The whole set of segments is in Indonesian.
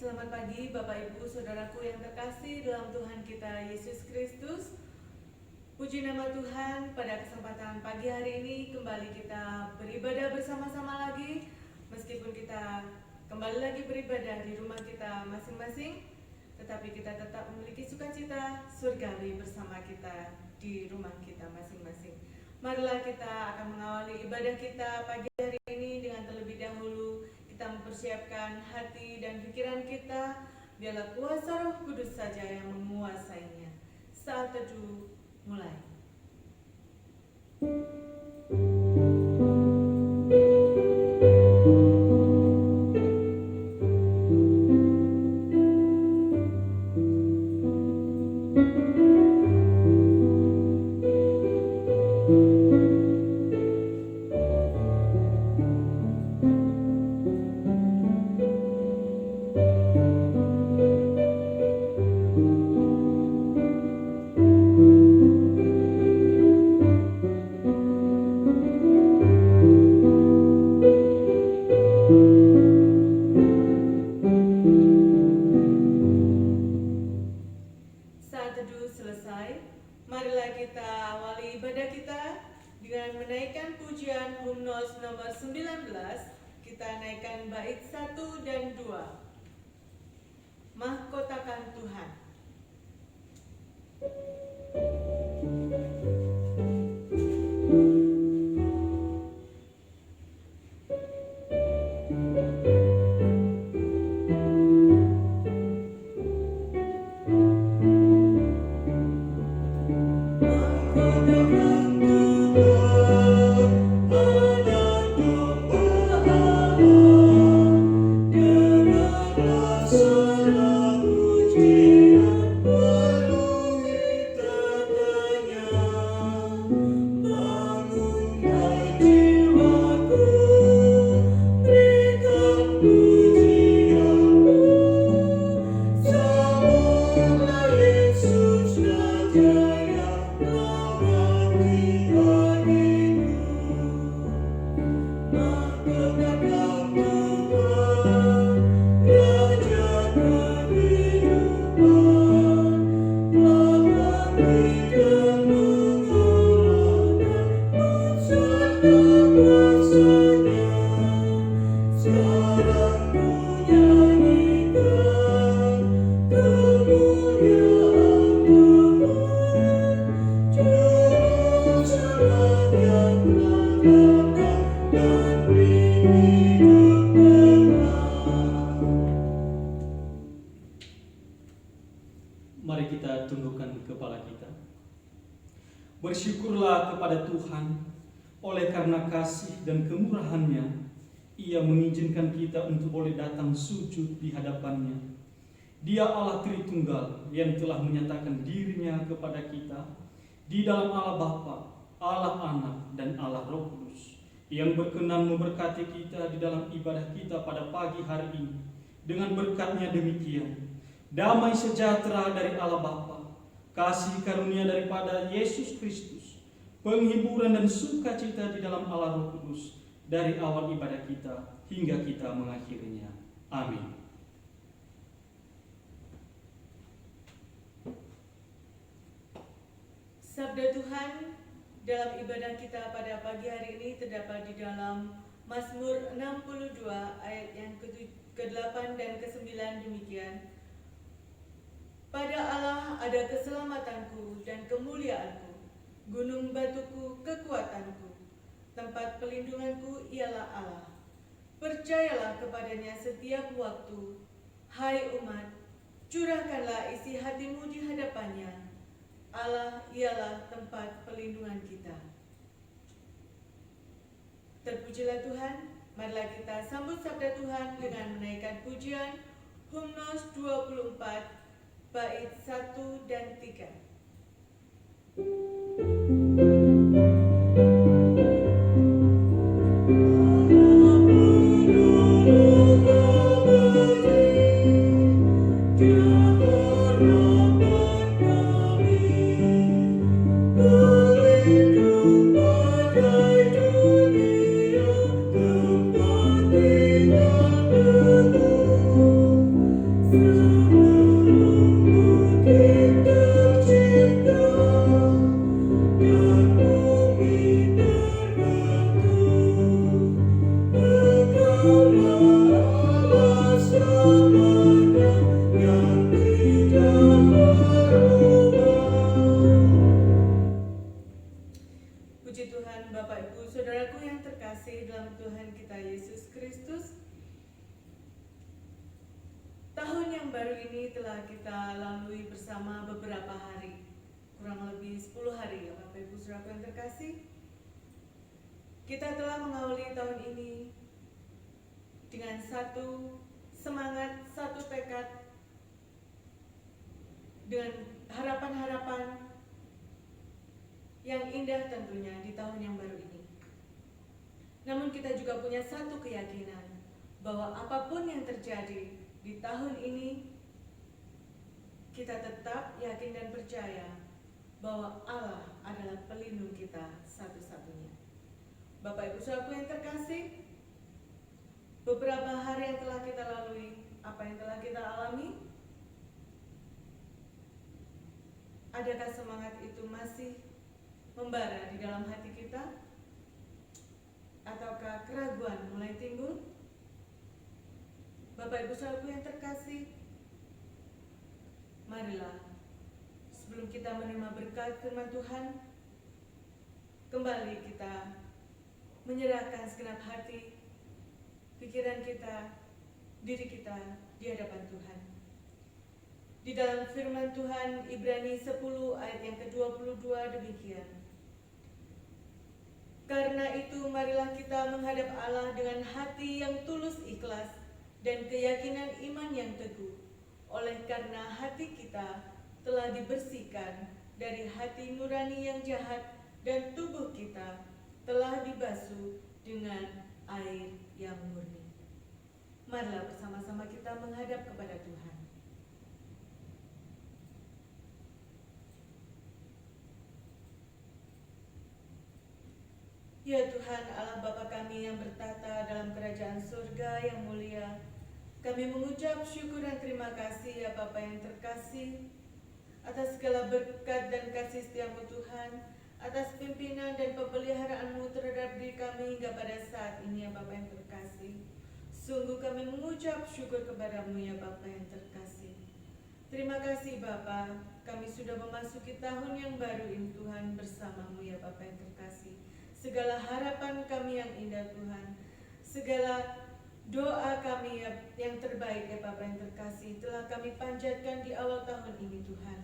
Selamat pagi Bapak Ibu Saudaraku yang terkasih dalam Tuhan kita Yesus Kristus. Puji nama Tuhan, pada kesempatan pagi hari ini kembali kita beribadah bersama-sama lagi. Meskipun kita kembali lagi beribadah di rumah kita masing-masing, tetapi kita tetap memiliki sukacita surgawi bersama kita di rumah kita masing-masing. Marilah kita akan mengawali ibadah kita pagi hari ini dengan terlebih dahulu kita mempersiapkan hati dan pikiran kita, biarlah kuasa Roh Kudus saja yang menguasainya. Saat teduh mulai. Mahkotakan Tuhan. Mari kita tundukkan kepala kita. Bersyukurlah kepada Tuhan, oleh karena kasih dan kemurahan-Nya, Ia mengizinkan kita untuk boleh datang sujud di hadapan-Nya. Dia Allah Tritunggal yang telah menyatakan diri-Nya kepada kita di dalam Allah Bapa, Allah Anak, dan Allah Roh Kudus, yang berkenan memberkati kita di dalam ibadah kita pada pagi hari ini. Dengan berkat-Nya demikian, damai sejahtera dari Allah Bapa, kasih karunia daripada Yesus Kristus, penghiburan dan sukacita di dalam Allah Roh Kudus dari awal ibadah kita hingga kita mengakhirinya. Amin. Sabda Tuhan dalam ibadah kita pada pagi hari ini terdapat di dalam Mazmur 62 ayat yang ke-8 dan ke-9 demikian. Pada Allah ada keselamatanku dan kemuliaanku, gunung batuku kekuatanku, tempat pelindunganku ialah Allah. Percayalah kepadanya setiap waktu, hai umat, curahkanlah isi hatimu di hadapannya. Allah ialah tempat pelindungan kita. Terpujilah Tuhan, marilah kita sambut sabda Tuhan dengan menaikkan pujian Hymnos 24 bait 1 dan 3. baru ini telah kita lalui bersama beberapa hari, kurang lebih 10 hari ya Bapak Ibu Saudaraku yang terkasih. Kita telah mengawali tahun ini dengan satu semangat, satu tekad, dengan harapan-harapan yang indah tentunya di tahun yang baru ini. Namun kita juga punya satu keyakinan bahwa apapun yang terjadi di tahun ini, kita tetap yakin dan percaya bahwa Allah adalah pelindung kita satu-satunya. Bapak Ibu Saudaraku yang terkasih, beberapa hari yang telah kita lalui, apa yang telah kita alami, adakah semangat itu masih membara di dalam hati kita? Ataukah keraguan mulai timbul? Bapak Ibu Saudaraku yang terkasih, marilah sebelum kita menerima berkat firman Tuhan, kembali kita menyerahkan segenap hati, pikiran kita, diri kita di hadapan Tuhan. Di dalam firman Tuhan Ibrani 10 ayat yang ke-22 demikian. Karena itu marilah kita menghadap Allah dengan hati yang tulus ikhlas dan keyakinan iman yang teguh. Oleh karena hati kita telah dibersihkan dari hati nurani yang jahat dan tubuh kita telah dibasuh dengan air yang murni. Marilah bersama-sama kita menghadap kepada Tuhan. Ya Tuhan Allah Bapa kami yang bertata dalam kerajaan surga yang mulia, kami mengucap syukur dan terima kasih ya Bapa yang terkasih atas segala berkat dan kasih setiamu Tuhan, atas pimpinan dan pemeliharaanmu terhadap diri kami hingga pada saat ini ya Bapa yang terkasih. Sungguh kami mengucap syukur kepadamu ya Bapa yang terkasih. Terima kasih Bapa, kami sudah memasuki tahun yang baru ini Tuhan bersamamu ya Bapa yang terkasih. Segala harapan kami yang indah Tuhan, segala doa kami yang terbaik ya Bapa yang terkasih telah kami panjatkan di awal tahun ini Tuhan.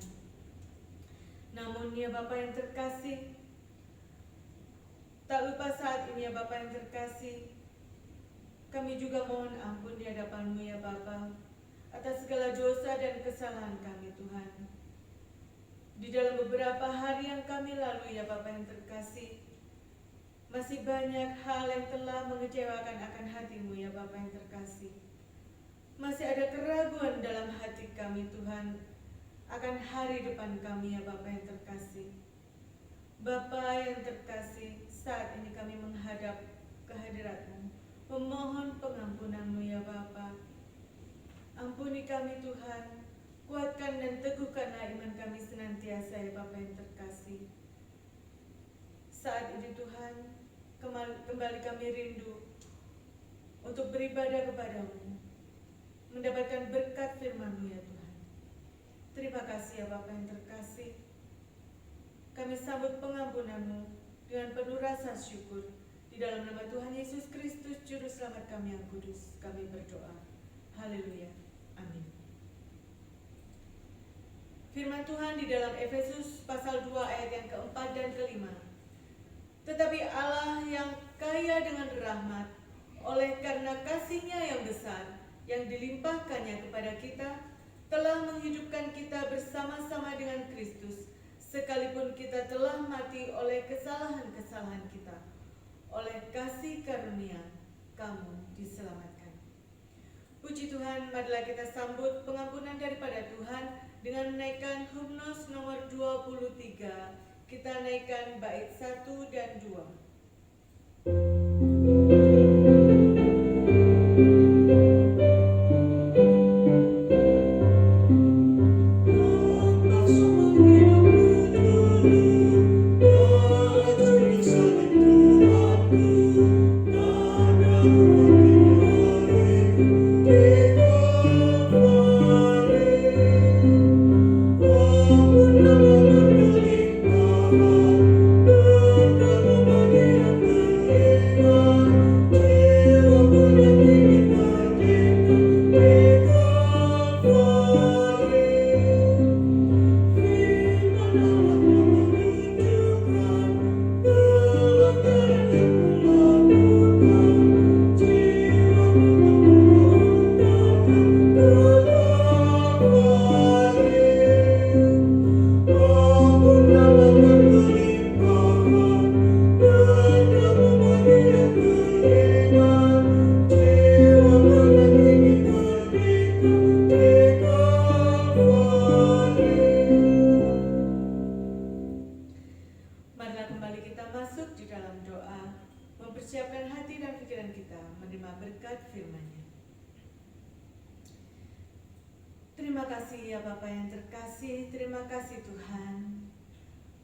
Namun ya Bapa yang terkasih, tak lupa saat ini ya Bapa yang terkasih, kami juga mohon ampun di hadapan-Mu ya Bapa atas segala dosa dan kesalahan kami Tuhan. Di dalam beberapa hari yang kami lalui ya Bapa yang terkasih, masih banyak hal yang telah mengecewakan akan hati-Mu ya Bapa yang terkasih. Masih ada keraguan dalam hati kami Tuhan akan hari depan kami ya Bapa yang terkasih. Bapa yang terkasih, saat ini kami menghadap kehadirat-Mu, memohon pengampunan-Mu ya Bapa. Ampuni kami Tuhan, kuatkan dan teguhkanlah iman kami senantiasa ya Bapa yang terkasih. Saat ini Tuhan, kembali kami rindu untuk beribadah kepadamu, mendapatkan berkat firman-Mu ya Tuhan. Terima kasih ya Bapa yang terkasih. Kami sambut pengampunan-Mu dengan penuh rasa syukur. Di dalam nama Tuhan Yesus Kristus, Juru Selamat kami yang kudus, kami berdoa. Haleluya. Amin. Firman Tuhan di dalam Efesus pasal 2 ayat yang keempat dan kelima. Tetapi Allah yang kaya dengan rahmat, oleh karena kasih-Nya yang besar, yang dilimpahkannya kepada kita, telah menghidupkan kita bersama-sama dengan Kristus, sekalipun kita telah mati oleh kesalahan-kesalahan kita. Oleh kasih karunia, kamu diselamatkan. Puji Tuhan, marilah kita sambut pengampunan daripada Tuhan dengan menaikkan hymnos nomor 23. Kita naikkan bait 1 dan 2. Oh kasih ya Bapa yang terkasih, terima kasih Tuhan.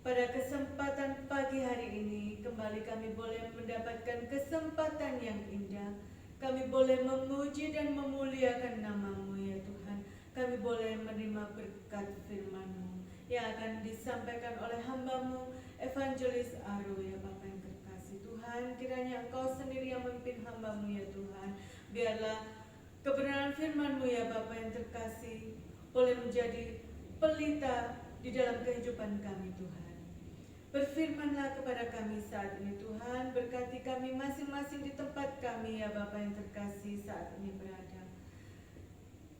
Pada kesempatan pagi hari ini, kembali kami boleh mendapatkan kesempatan yang indah. Kami boleh memuji dan memuliakan nama-Mu ya Tuhan. Kami boleh menerima berkat firman-Mu yang akan disampaikan oleh hamba-Mu, Evangelis Aro ya Bapa yang terkasih. Tuhan, kiranya Engkau sendiri yang memimpin hamba-Mu ya Tuhan. Biarlah kebenaran firman-Mu ya Bapa yang terkasih boleh menjadi pelita di dalam kehidupan kami Tuhan. Berfirmanlah kepada kami saat ini Tuhan, berkati kami masing-masing di tempat kami ya Bapa yang terkasih saat ini berada.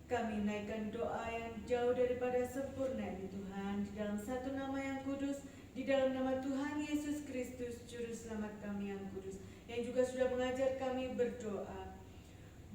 Kami naikkan doa yang jauh daripada sempurna ini Tuhan, di dalam satu nama yang kudus, di dalam nama Tuhan Yesus Kristus, Juru Selamat kami yang kudus, yang juga sudah mengajar kami berdoa.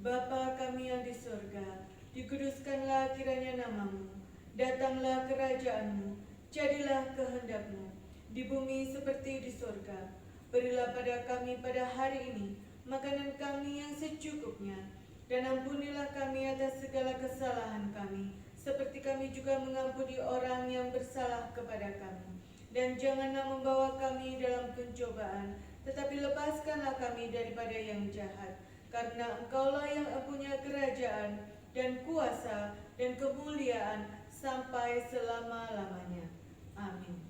Bapa kami yang di surga, dikuduskanlah kiranya nama-Mu, datanglah kerajaan-Mu, jadilah kehendak-Mu, di bumi seperti di surga. Berilah pada kami pada hari ini makanan kami yang secukupnya, dan ampunilah kami atas segala kesalahan kami, seperti kami juga mengampuni orang yang bersalah kepada kami. Dan janganlah membawa kami dalam pencobaan, tetapi lepaskanlah kami daripada yang jahat. Karena Engkaulah yang punya kerajaan dan kuasa dan kemuliaan sampai selama-lamanya. Amin.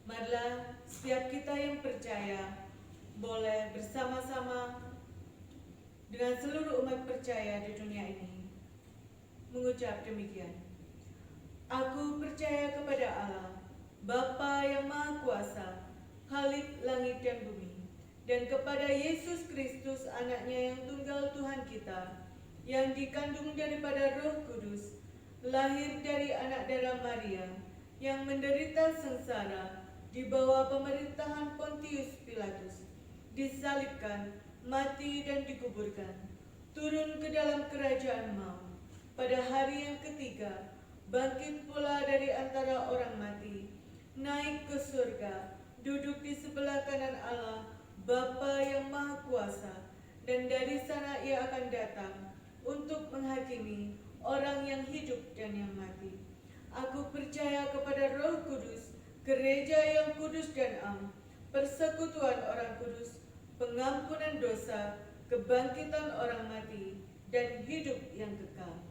Marilah setiap kita yang percaya boleh bersama-sama dengan seluruh umat percaya di dunia ini mengucap demikian. Aku percaya kepada Allah, Bapa yang Maha Kuasa, Khalik langit dan bumi, dan kepada Yesus Kristus anaknya yang tunggal Tuhan kita, yang dikandung daripada Roh Kudus, lahir dari anak darah Maria, yang menderita sengsara di bawah pemerintahan Pontius Pilatus, disalibkan, mati dan dikuburkan, turun ke dalam kerajaan maut, pada hari yang ketiga bangkit pula dari antara orang mati, naik ke surga, duduk di sebelah kanan Allah Bapa yang Maha Kuasa, dan dari sana ia akan datang untuk menghakimi orang yang hidup dan yang mati. Aku percaya kepada Roh Kudus, gereja yang kudus dan am, persekutuan orang kudus, pengampunan dosa, kebangkitan orang mati, dan hidup yang kekal.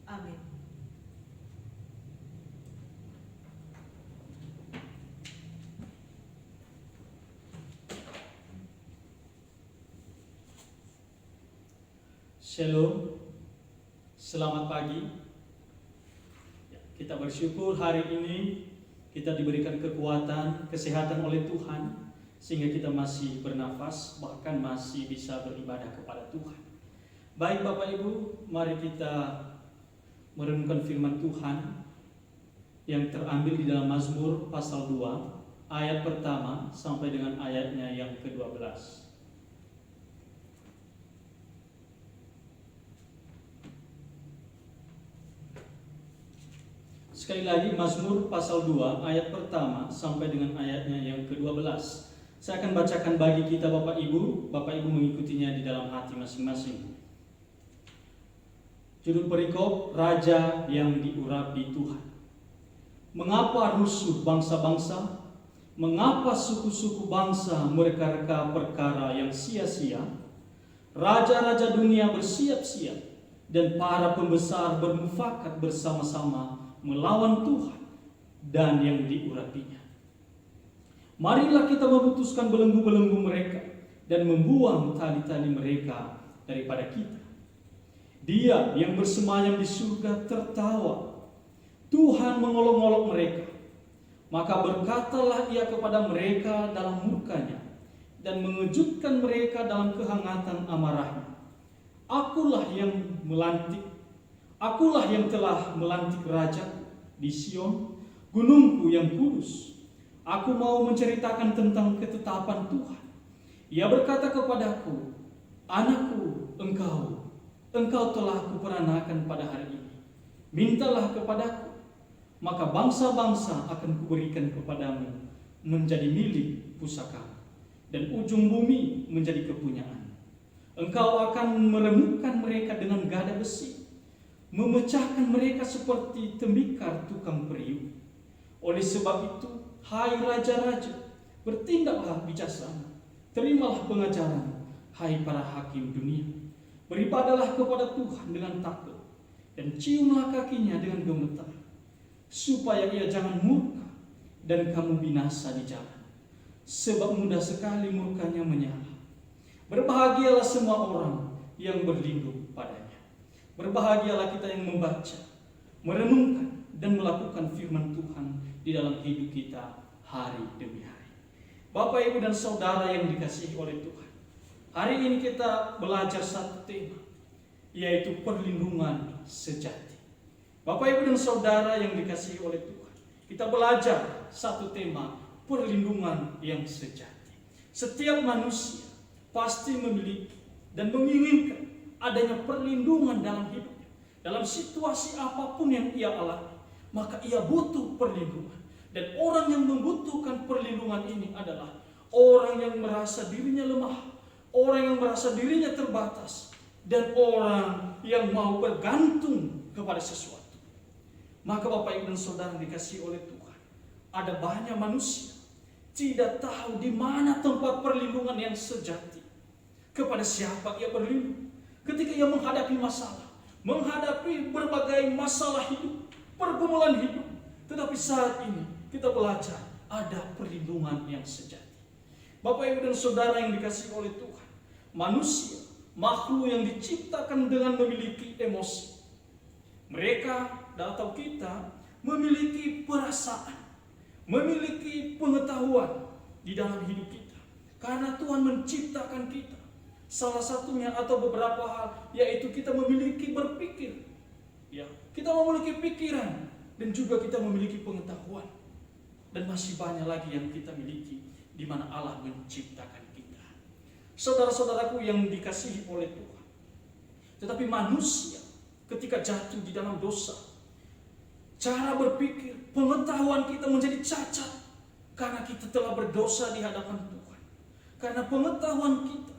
Amin. Shalom, selamat pagi. Kita bersyukur hari ini kita diberikan kekuatan, kesehatan oleh Tuhan, sehingga kita masih bernafas, bahkan masih bisa beribadah kepada Tuhan. Baik Bapak Ibu, mari kita merenungkan firman Tuhan yang terambil di dalam Mazmur pasal 2, ayat pertama sampai dengan ayatnya yang ke-12. Sekali lagi, Mazmur pasal 2 ayat pertama sampai dengan ayatnya yang ke-12. Saya akan bacakan bagi kita Bapak Ibu mengikutinya di dalam hati masing-masing. Judul perikop, Raja yang diurapi Tuhan. Mengapa rusuh bangsa-bangsa? Mengapa suku-suku bangsa mereka-reka perkara yang sia-sia? Raja-raja dunia bersiap-siap, dan para pembesar bermufakat bersama-sama melawan Tuhan dan yang diurapinya. Marilah kita memutuskan belenggu-belenggu mereka dan membuang tali-tali mereka daripada kita. Dia yang bersemayam di surga tertawa. Tuhan mengolok-olok mereka. Maka berkatalah ia kepada mereka dalam murkanya dan mengejutkan mereka dalam kehangatan amarahnya. Akulah yang melantik, akulah yang telah melantik raja di Sion, gunungku yang kudus. Aku mau menceritakan tentang ketetapan Tuhan. Ia berkata kepadaku, anakku, engkau telah kuperanakan pada hari ini. Mintalah kepadaku, maka bangsa-bangsa akan kuberikan kepadamu menjadi milik pusaka, dan ujung bumi menjadi kepunyaan. Engkau akan meremukkan mereka dengan gada besi, memecahkan mereka seperti tembikar tukang periuk. Oleh sebab itu, hai raja-raja, bertindaklah bijaksana, terimalah pengajaran, hai para hakim dunia. Beribadalah kepada Tuhan dengan takut, dan ciumlah kakinya dengan gemetar, supaya ia jangan murka dan kamu binasa di jalan, sebab mudah sekali murkanya menyala. Berbahagialah semua orang yang berlindung padanya. Berbahagialah kita yang membaca, merenungkan, dan melakukan firman Tuhan di dalam hidup kita hari demi hari. Bapak, Ibu, dan Saudara yang dikasihi oleh Tuhan, hari ini kita belajar satu tema, yaitu perlindungan sejati. Bapak, Ibu, dan Saudara yang dikasihi oleh Tuhan, kita belajar satu tema, perlindungan yang sejati. Setiap manusia pasti memiliki dan menginginkan adanya perlindungan dalam hidupnya. Dalam situasi apapun yang ia alami, maka ia butuh perlindungan. Dan orang yang membutuhkan perlindungan ini adalah orang yang merasa dirinya lemah, orang yang merasa dirinya terbatas, dan orang yang mau bergantung kepada sesuatu. Maka Bapak, Ibu, dan Saudara dikasihi oleh Tuhan, ada banyak manusia tidak tahu di mana tempat perlindungan yang sejati. Kepada siapa ia berlindung ketika ia menghadapi masalah, menghadapi berbagai masalah hidup, pergumulan hidup. Tetapi saat ini kita belajar ada perlindungan yang sejati. Bapak, Ibu, dan Saudara yang dikasihi oleh Tuhan, manusia, makhluk yang diciptakan dengan memiliki emosi. Mereka atau kita memiliki perasaan, memiliki pengetahuan di dalam hidup kita. Karena Tuhan menciptakan kita. Salah satunya atau beberapa hal, yaitu kita memiliki berpikir. Ya, kita memiliki pikiran dan juga kita memiliki pengetahuan. Dan masih banyak lagi yang kita miliki di mana Allah menciptakan kita. Saudara-saudaraku yang dikasihi oleh Tuhan. Tetapi manusia ketika jatuh di dalam dosa, cara berpikir, pengetahuan kita menjadi cacat karena kita telah berdosa di hadapan Tuhan. Karena pengetahuan kita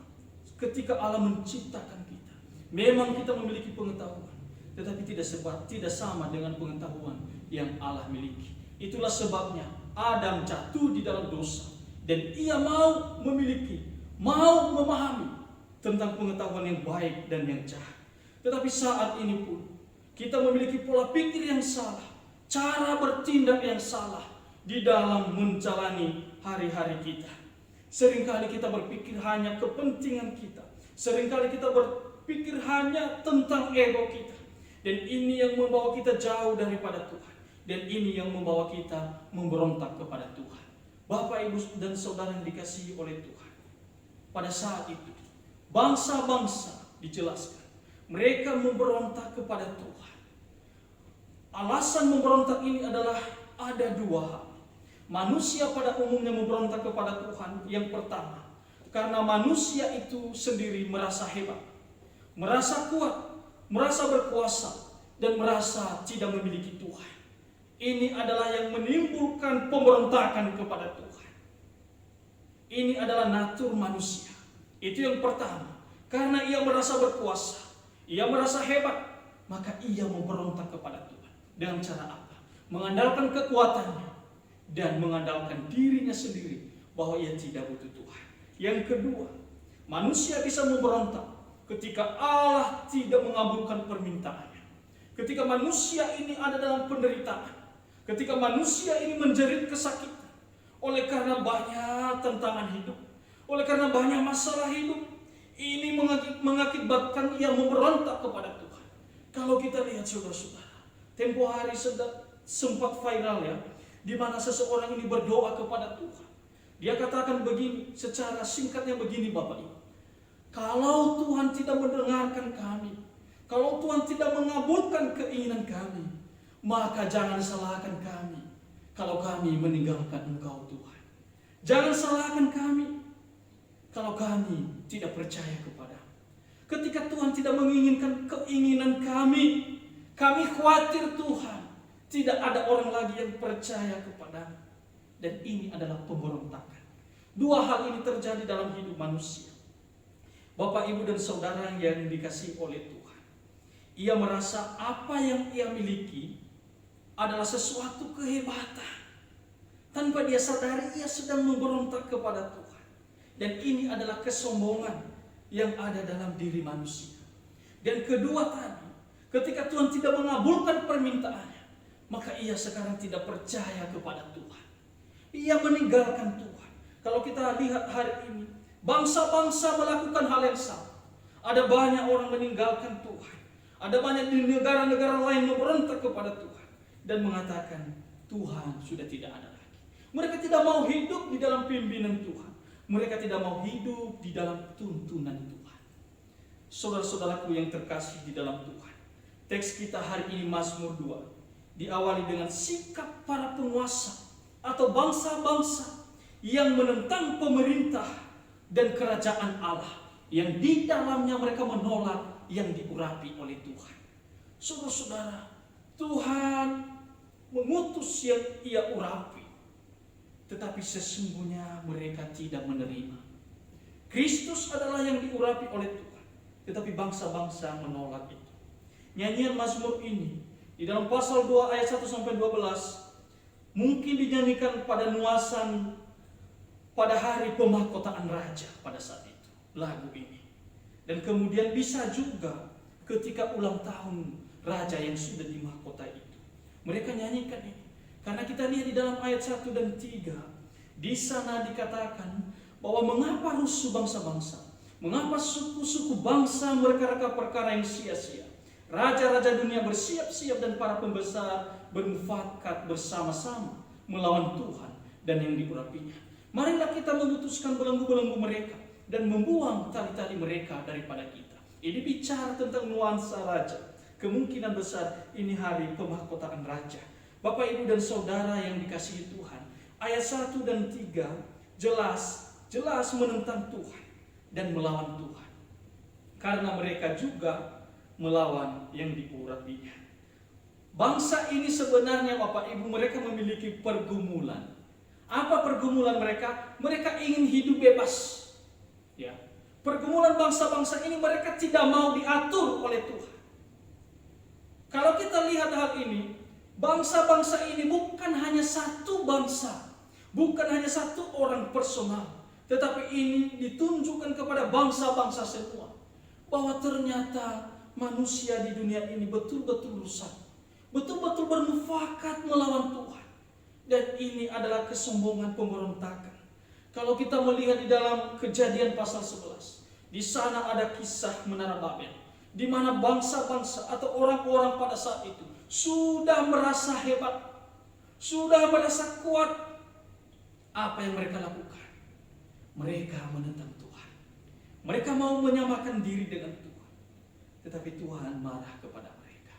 ketika Allah menciptakan kita, memang kita memiliki pengetahuan, tetapi tidak sama dengan pengetahuan yang Allah miliki. Itulah sebabnya Adam jatuh di dalam dosa, dan ia mau memiliki, mau memahami tentang pengetahuan yang baik dan yang jahat. Tetapi saat ini pun kita memiliki pola pikir yang salah, cara bertindak yang salah di dalam menjalani hari-hari kita. Seringkali kita berpikir hanya kepentingan kita. Seringkali kita berpikir hanya tentang ego kita. Dan ini yang membawa kita jauh daripada Tuhan. Dan ini yang membawa kita memberontak kepada Tuhan. Bapak, Ibu, dan Saudara yang dikasihi oleh Tuhan, pada saat itu bangsa-bangsa dijelaskan mereka memberontak kepada Tuhan. Alasan memberontak ini adalah ada dua hal. Manusia pada umumnya memberontak kepada Tuhan. Yang pertama, karena manusia itu sendiri merasa hebat, merasa kuat, merasa berkuasa, dan merasa tidak memiliki Tuhan. Ini adalah yang menimbulkan pemberontakan kepada Tuhan. Ini adalah natur manusia. Itu yang pertama. Karena ia merasa berkuasa, ia merasa hebat, maka ia memberontak kepada Tuhan. Dengan cara apa? Mengandalkan kekuatannya dan mengandalkan dirinya sendiri bahwa ia tidak butuh Tuhan. Yang kedua, manusia bisa memberontak ketika Allah tidak mengabulkan permintaannya. Ketika manusia ini ada dalam penderitaan, ketika manusia ini menjerit kesakitan oleh karena banyak tantangan hidup, oleh karena banyak masalah hidup, ini mengakibatkan ia memberontak kepada Tuhan. Kalau kita lihat saudara-saudara, tempo hari sempat viral ya, di mana seseorang ini berdoa kepada Tuhan. Dia katakan begini, secara singkatnya begini Bapak Ibu. Kalau Tuhan tidak mendengarkan kami, kalau Tuhan tidak mengabulkan keinginan kami, maka jangan salahkan kami kalau kami meninggalkan Engkau Tuhan. Jangan salahkan kami kalau kami tidak percaya kepada-Mu. Ketika Tuhan tidak menginginkan keinginan kami khawatir Tuhan tidak ada orang lagi yang percaya kepada-Mu. Dan ini adalah pemberontakan. Dua hal ini terjadi dalam hidup manusia. Bapak, Ibu, dan Saudara yang dikasihi oleh Tuhan. Ia merasa apa yang ia miliki adalah sesuatu kehebatan. Tanpa dia sadari ia sedang memberontak kepada Tuhan. Dan ini adalah kesombongan yang ada dalam diri manusia. Dan kedua tadi, ketika Tuhan tidak mengabulkan permintaannya, maka ia sekarang tidak percaya kepada Tuhan. Ia meninggalkan Tuhan. Kalau kita lihat hari ini, bangsa-bangsa melakukan hal yang sama. Ada banyak orang meninggalkan Tuhan. Ada banyak di negara-negara lain memberontak kepada Tuhan dan mengatakan Tuhan sudah tidak ada lagi. Mereka tidak mau hidup di dalam pimpinan Tuhan. Mereka tidak mau hidup di dalam tuntunan Tuhan. Saudara-saudaraku yang terkasih di dalam Tuhan, teks kita hari ini Mazmur 2 diawali dengan sikap para penguasa atau bangsa-bangsa yang menentang pemerintah dan kerajaan Allah, yang di dalamnya mereka menolak yang diurapi oleh Tuhan. Saudara-saudara, Tuhan mengutus yang ia urapi, tetapi sesungguhnya mereka tidak menerima. Kristus adalah yang diurapi oleh Tuhan, tetapi bangsa-bangsa menolak itu. Nyanyian Mazmur ini di dalam pasal 2 ayat 1-12 mungkin dinyanyikan pada nuansa pada hari pemahkotaan raja pada saat itu, lagu ini. Dan kemudian bisa juga ketika ulang tahun raja yang sudah dimahkota itu. Mereka nyanyikan ini. Karena kita lihat di dalam ayat 1 dan 3. Di sana dikatakan bahwa mengapa rusuh bangsa-bangsa. Mengapa suku-suku bangsa mereka-reka perkara yang sia-sia. Raja-raja dunia bersiap-siap dan para pembesar bermufakat bersama-sama melawan Tuhan dan yang diurapinya. Marilah kita memutuskan belenggu-belenggu mereka dan membuang tali-tali mereka daripada kita. Ini bicara tentang nuansa raja. Kemungkinan besar ini hari pemahkotaan raja. Bapak, Ibu, dan Saudara yang dikasihi Tuhan, ayat 1 dan 3 jelas menentang Tuhan dan melawan Tuhan. Karena mereka juga melawan yang diurapinya. Bangsa ini sebenarnya, Bapak, Ibu, mereka memiliki pergumulan. Apa pergumulan mereka? Mereka ingin hidup bebas. Ya, pergumulan bangsa-bangsa ini mereka tidak mau diatur oleh Tuhan. Kalau kita lihat hal ini, bangsa-bangsa ini bukan hanya satu bangsa, bukan hanya satu orang personal, tetapi ini ditunjukkan kepada bangsa-bangsa semua bahwa ternyata manusia di dunia ini betul-betul rusak, betul-betul bermufakat melawan Tuhan. Dan ini adalah kesombongan pemberontakan. Kalau kita melihat di dalam Kejadian pasal 11, di sana ada kisah Menara Babel, di mana bangsa-bangsa atau orang-orang pada saat itu sudah merasa hebat, sudah merasa kuat. Apa yang mereka lakukan? Mereka menentang Tuhan. Mereka mau menyamakan diri dengan Tuhan. Tetapi Tuhan marah kepada mereka.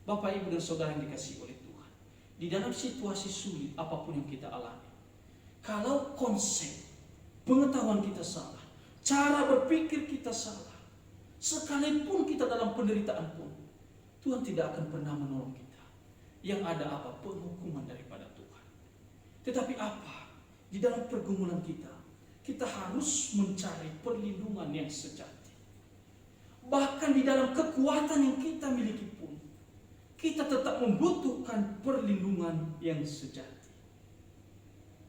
Bapak, Ibu, dan Saudara yang dikasihi oleh Tuhan, di dalam situasi sulit apapun yang kita alami, kalau konsep pengetahuan kita salah, cara berpikir kita salah, sekalipun kita dalam penderitaan pun, Tuhan tidak akan pernah menolong kita. Yang ada apa? Penghukuman daripada Tuhan. Tetapi apa? Di dalam pergumulan kita harus mencari perlindungan yang sejati. Bahkan di dalam kekuatan yang kita miliki pun, kita tetap membutuhkan perlindungan yang sejati.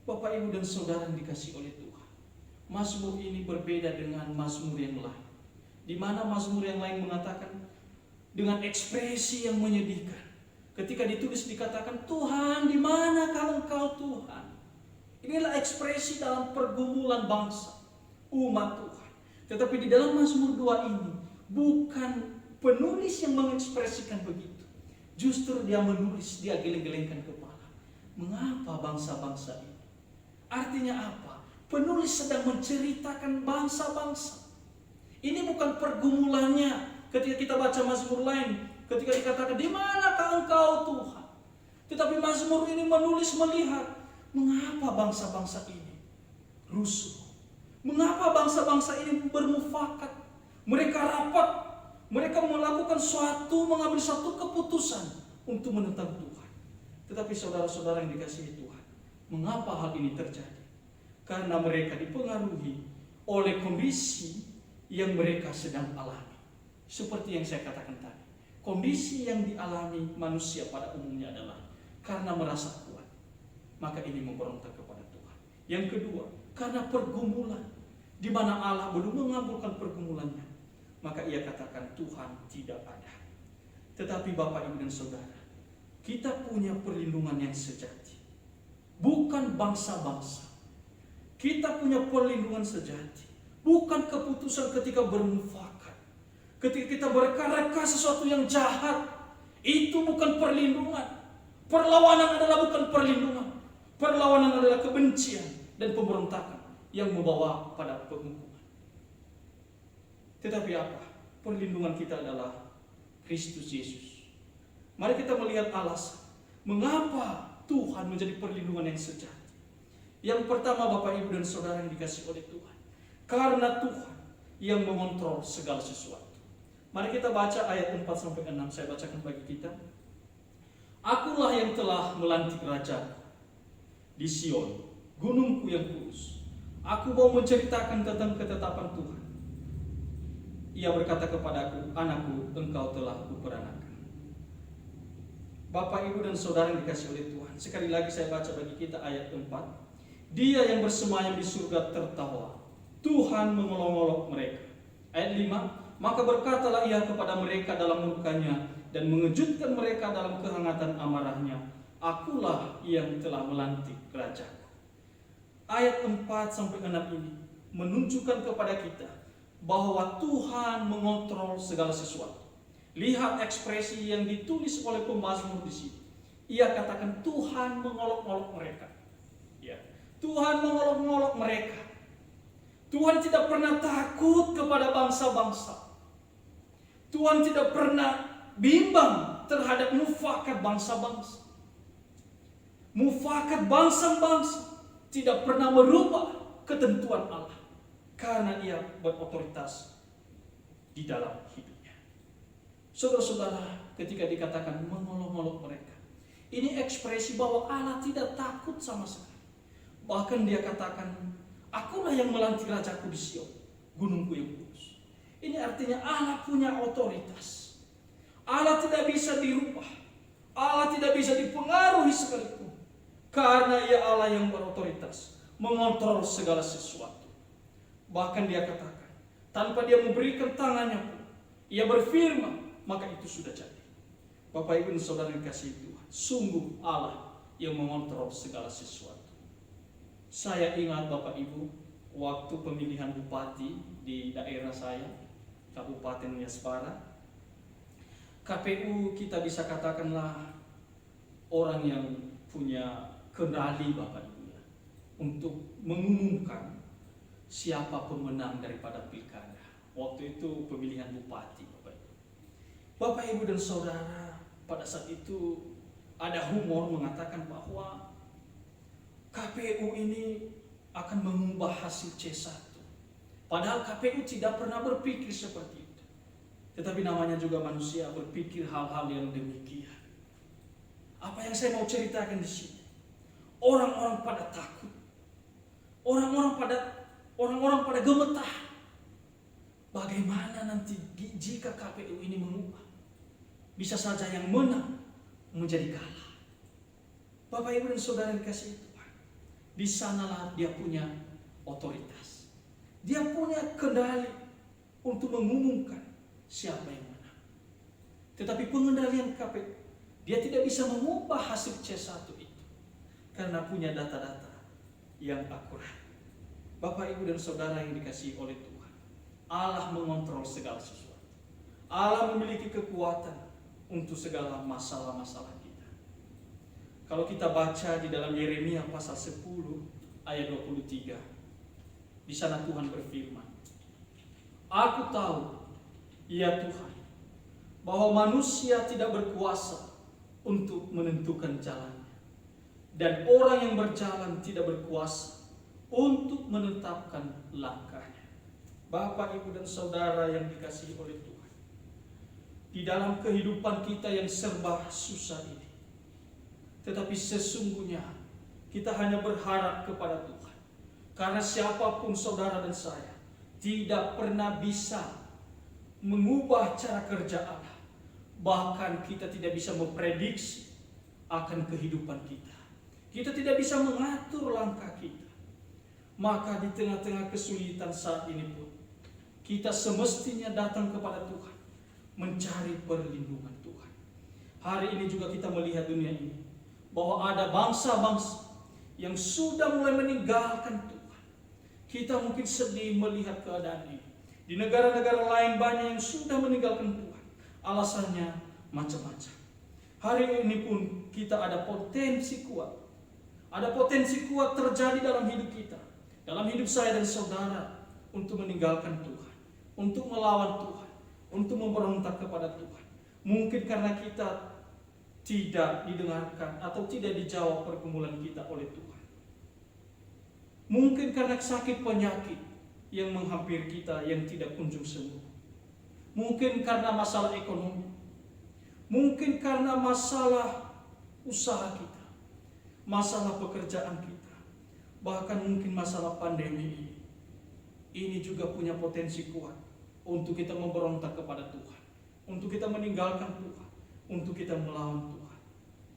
Bapak, Ibu, dan Saudara yang dikasihi oleh Tuhan, Mazmur ini berbeda dengan Mazmur yang lain, di mana Mazmur yang lain mengatakan dengan ekspresi yang menyedihkan. Ketika ditulis dikatakan, Tuhan, di manakah Engkau, Tuhan? Inilah ekspresi dalam pergumulan bangsa, umat Tuhan. Tetapi di dalam Mazmur 2 ini bukan penulis yang mengekspresikan begitu. Justru dia menulis, dia geleng-gelengkan kepala. Mengapa bangsa-bangsa ini? Artinya apa? Penulis sedang menceritakan bangsa-bangsa. Ini bukan pergumulannya ketika kita baca Mazmur lain, ketika dikatakan, di manakah Engkau, Tuhan? Tetapi Mazmur ini menulis melihat, mengapa bangsa-bangsa ini rusuh? Mengapa bangsa-bangsa ini bermufakat? Mereka rapat, mereka melakukan mengambil suatu keputusan untuk menentang Tuhan. Tetapi saudara-saudara yang dikasihi Tuhan, mengapa hal ini terjadi? Karena mereka dipengaruhi oleh kondisi yang mereka sedang alami. Seperti yang saya katakan tadi, kondisi yang dialami manusia pada umumnya adalah karena merasa kuat, maka ini memberontak kepada Tuhan. Yang kedua, karena pergumulan, di mana Allah belum mengabulkan pergumulannya, maka ia katakan Tuhan tidak ada. Tetapi Bapak, Ibu dan Saudara, kita punya perlindungan yang sejati, bukan bangsa-bangsa. Kita punya perlindungan sejati, bukan keputusan ketika bermufakat, ketika kita berkareka sesuatu yang jahat. Itu bukan perlindungan. Perlawanan adalah bukan perlindungan. Perlawanan adalah kebencian dan pemberontakan yang membawa pada penghukuman. Tetapi apa? Perlindungan kita adalah Kristus Yesus. Mari kita melihat alasan mengapa Tuhan menjadi perlindungan yang sejati. Yang pertama, Bapak, Ibu dan Saudara yang dikasihi oleh Tuhan, karena Tuhan yang mengontrol segala sesuatu. Mari kita baca ayat 4-6. Saya bacakan bagi kita. Akulah yang telah melantik raja di Sion, gunungku yang kudus. Aku mau menceritakan tentang ketetapan Tuhan. Ia berkata kepadaku, anakku, engkau telah kuperanakan. Bapak, Ibu dan Saudara yang dikasihi oleh Tuhan, sekali lagi saya baca bagi kita ayat 4. Dia yang bersemayam di surga tertawa, Tuhan mengolok-olok mereka. Ayat 5, maka berkatalah ia kepada mereka dalam murkanya dan mengejutkan mereka dalam kehangatan amarahnya, akulah yang telah melantik rajaku. Ayat 4-6 ini menunjukkan kepada kita bahwa Tuhan mengontrol segala sesuatu. Lihat ekspresi yang ditulis oleh pemazmur di sini. Ia katakan Tuhan mengolok-olok mereka. Ya, Tuhan mengolok-olok mereka. Tuhan tidak pernah takut kepada bangsa-bangsa. Tuhan tidak pernah bimbang terhadap mufakat bangsa-bangsa. Mufakat bangsa-bangsa tidak pernah merubah ketentuan Allah, karena ia berotoritas di dalam hidupnya. Saudara-saudara, ketika dikatakan mengolok-olok mereka, ini ekspresi bahwa Allah tidak takut sama sekali. Bahkan dia katakan, akulah yang melantik rajaku di Sion, gunungku yang kudus. Ini artinya Allah punya otoritas. Allah tidak bisa dirubah. Allah tidak bisa dipengaruhi sekalipun. Karena ia Allah yang berotoritas, mengontrol segala sesuatu. Bahkan dia katakan, tanpa dia memberikan tangannya pun, ia berfirman, maka itu sudah jadi. Bapak, Ibu dan Saudara yang kasih Tuhan, sungguh Allah yang mengontrol segala sesuatu. Saya ingat Bapak Ibu, waktu pemilihan bupati di daerah saya, Kabupaten Yaspara, KPU kita bisa katakanlah orang yang punya kendali Bapak Ibu ya, untuk mengumumkan siapa pemenang daripada pilkada. Waktu itu pemilihan bupati Bapak Ibu. Bapak, Ibu dan Saudara, pada saat itu ada humor mengatakan bahwa KPU ini akan mengubah hasil C1. Padahal KPU tidak pernah berpikir seperti itu. Tetapi namanya juga manusia berpikir hal-hal yang demikian. Apa yang saya mau ceritakan di sini? Orang-orang pada takut. Orang-orang pada gemetar. Bagaimana nanti jika KPU ini mengubah? Bisa saja yang menang menjadi kalah. Bapak, Ibu dan Saudara yang dikasihi Tuhan, di sanalah dia punya otoritas. Dia punya kendali untuk mengumumkan siapa yang menang. Tetapi pengendalian KPU, dia tidak bisa mengubah hasil C1 itu karena punya data-data yang akurat. Bapak, Ibu dan Saudara yang dikasihi oleh Tuhan, Allah mengontrol segala sesuatu. Allah memiliki kekuatan untuk segala masalah-masalah kita. Kalau kita baca di dalam Yeremia pasal 10 ayat 23, di sana Tuhan berfirman, aku tahu, ya Tuhan, bahwa manusia tidak berkuasa untuk menentukan jalannya, dan orang yang berjalan tidak berkuasa untuk menetapkan langkahnya. Bapak, Ibu dan Saudara yang dikasihi oleh Tuhan, di dalam kehidupan kita yang serba susah ini, tetapi sesungguhnya kita hanya berharap kepada Tuhan. Karena siapapun saudara dan saya tidak pernah bisa mengubah cara kerja Allah. Bahkan kita tidak bisa memprediksi akan kehidupan kita. Kita tidak bisa mengatur langkah kita. Maka di tengah-tengah kesulitan saat ini pun, kita semestinya datang kepada Tuhan, mencari perlindungan Tuhan. Hari ini juga kita melihat dunia ini, bahwa ada bangsa-bangsa yang sudah mulai meninggalkan Tuhan. Kita mungkin sedih melihat keadaan ini. Di negara-negara lain banyak yang sudah meninggalkan Tuhan. Alasannya macam-macam. Hari ini pun kita ada potensi kuat. Ada potensi kuat terjadi dalam hidup kita, dalam hidup saya dan saudara, untuk meninggalkan Tuhan, untuk melawan Tuhan, untuk memberontak kepada Tuhan. Mungkin karena kita tidak didengarkan atau tidak dijawab pergumulan kita oleh Tuhan. Mungkin karena sakit penyakit yang menghampiri kita yang tidak kunjung sembuh. Mungkin karena masalah ekonomi. Mungkin karena masalah usaha kita, masalah pekerjaan kita, bahkan mungkin masalah pandemi ini. Ini juga punya potensi kuat untuk kita memberontak kepada Tuhan, untuk kita meninggalkan Tuhan, untuk kita melawan Tuhan.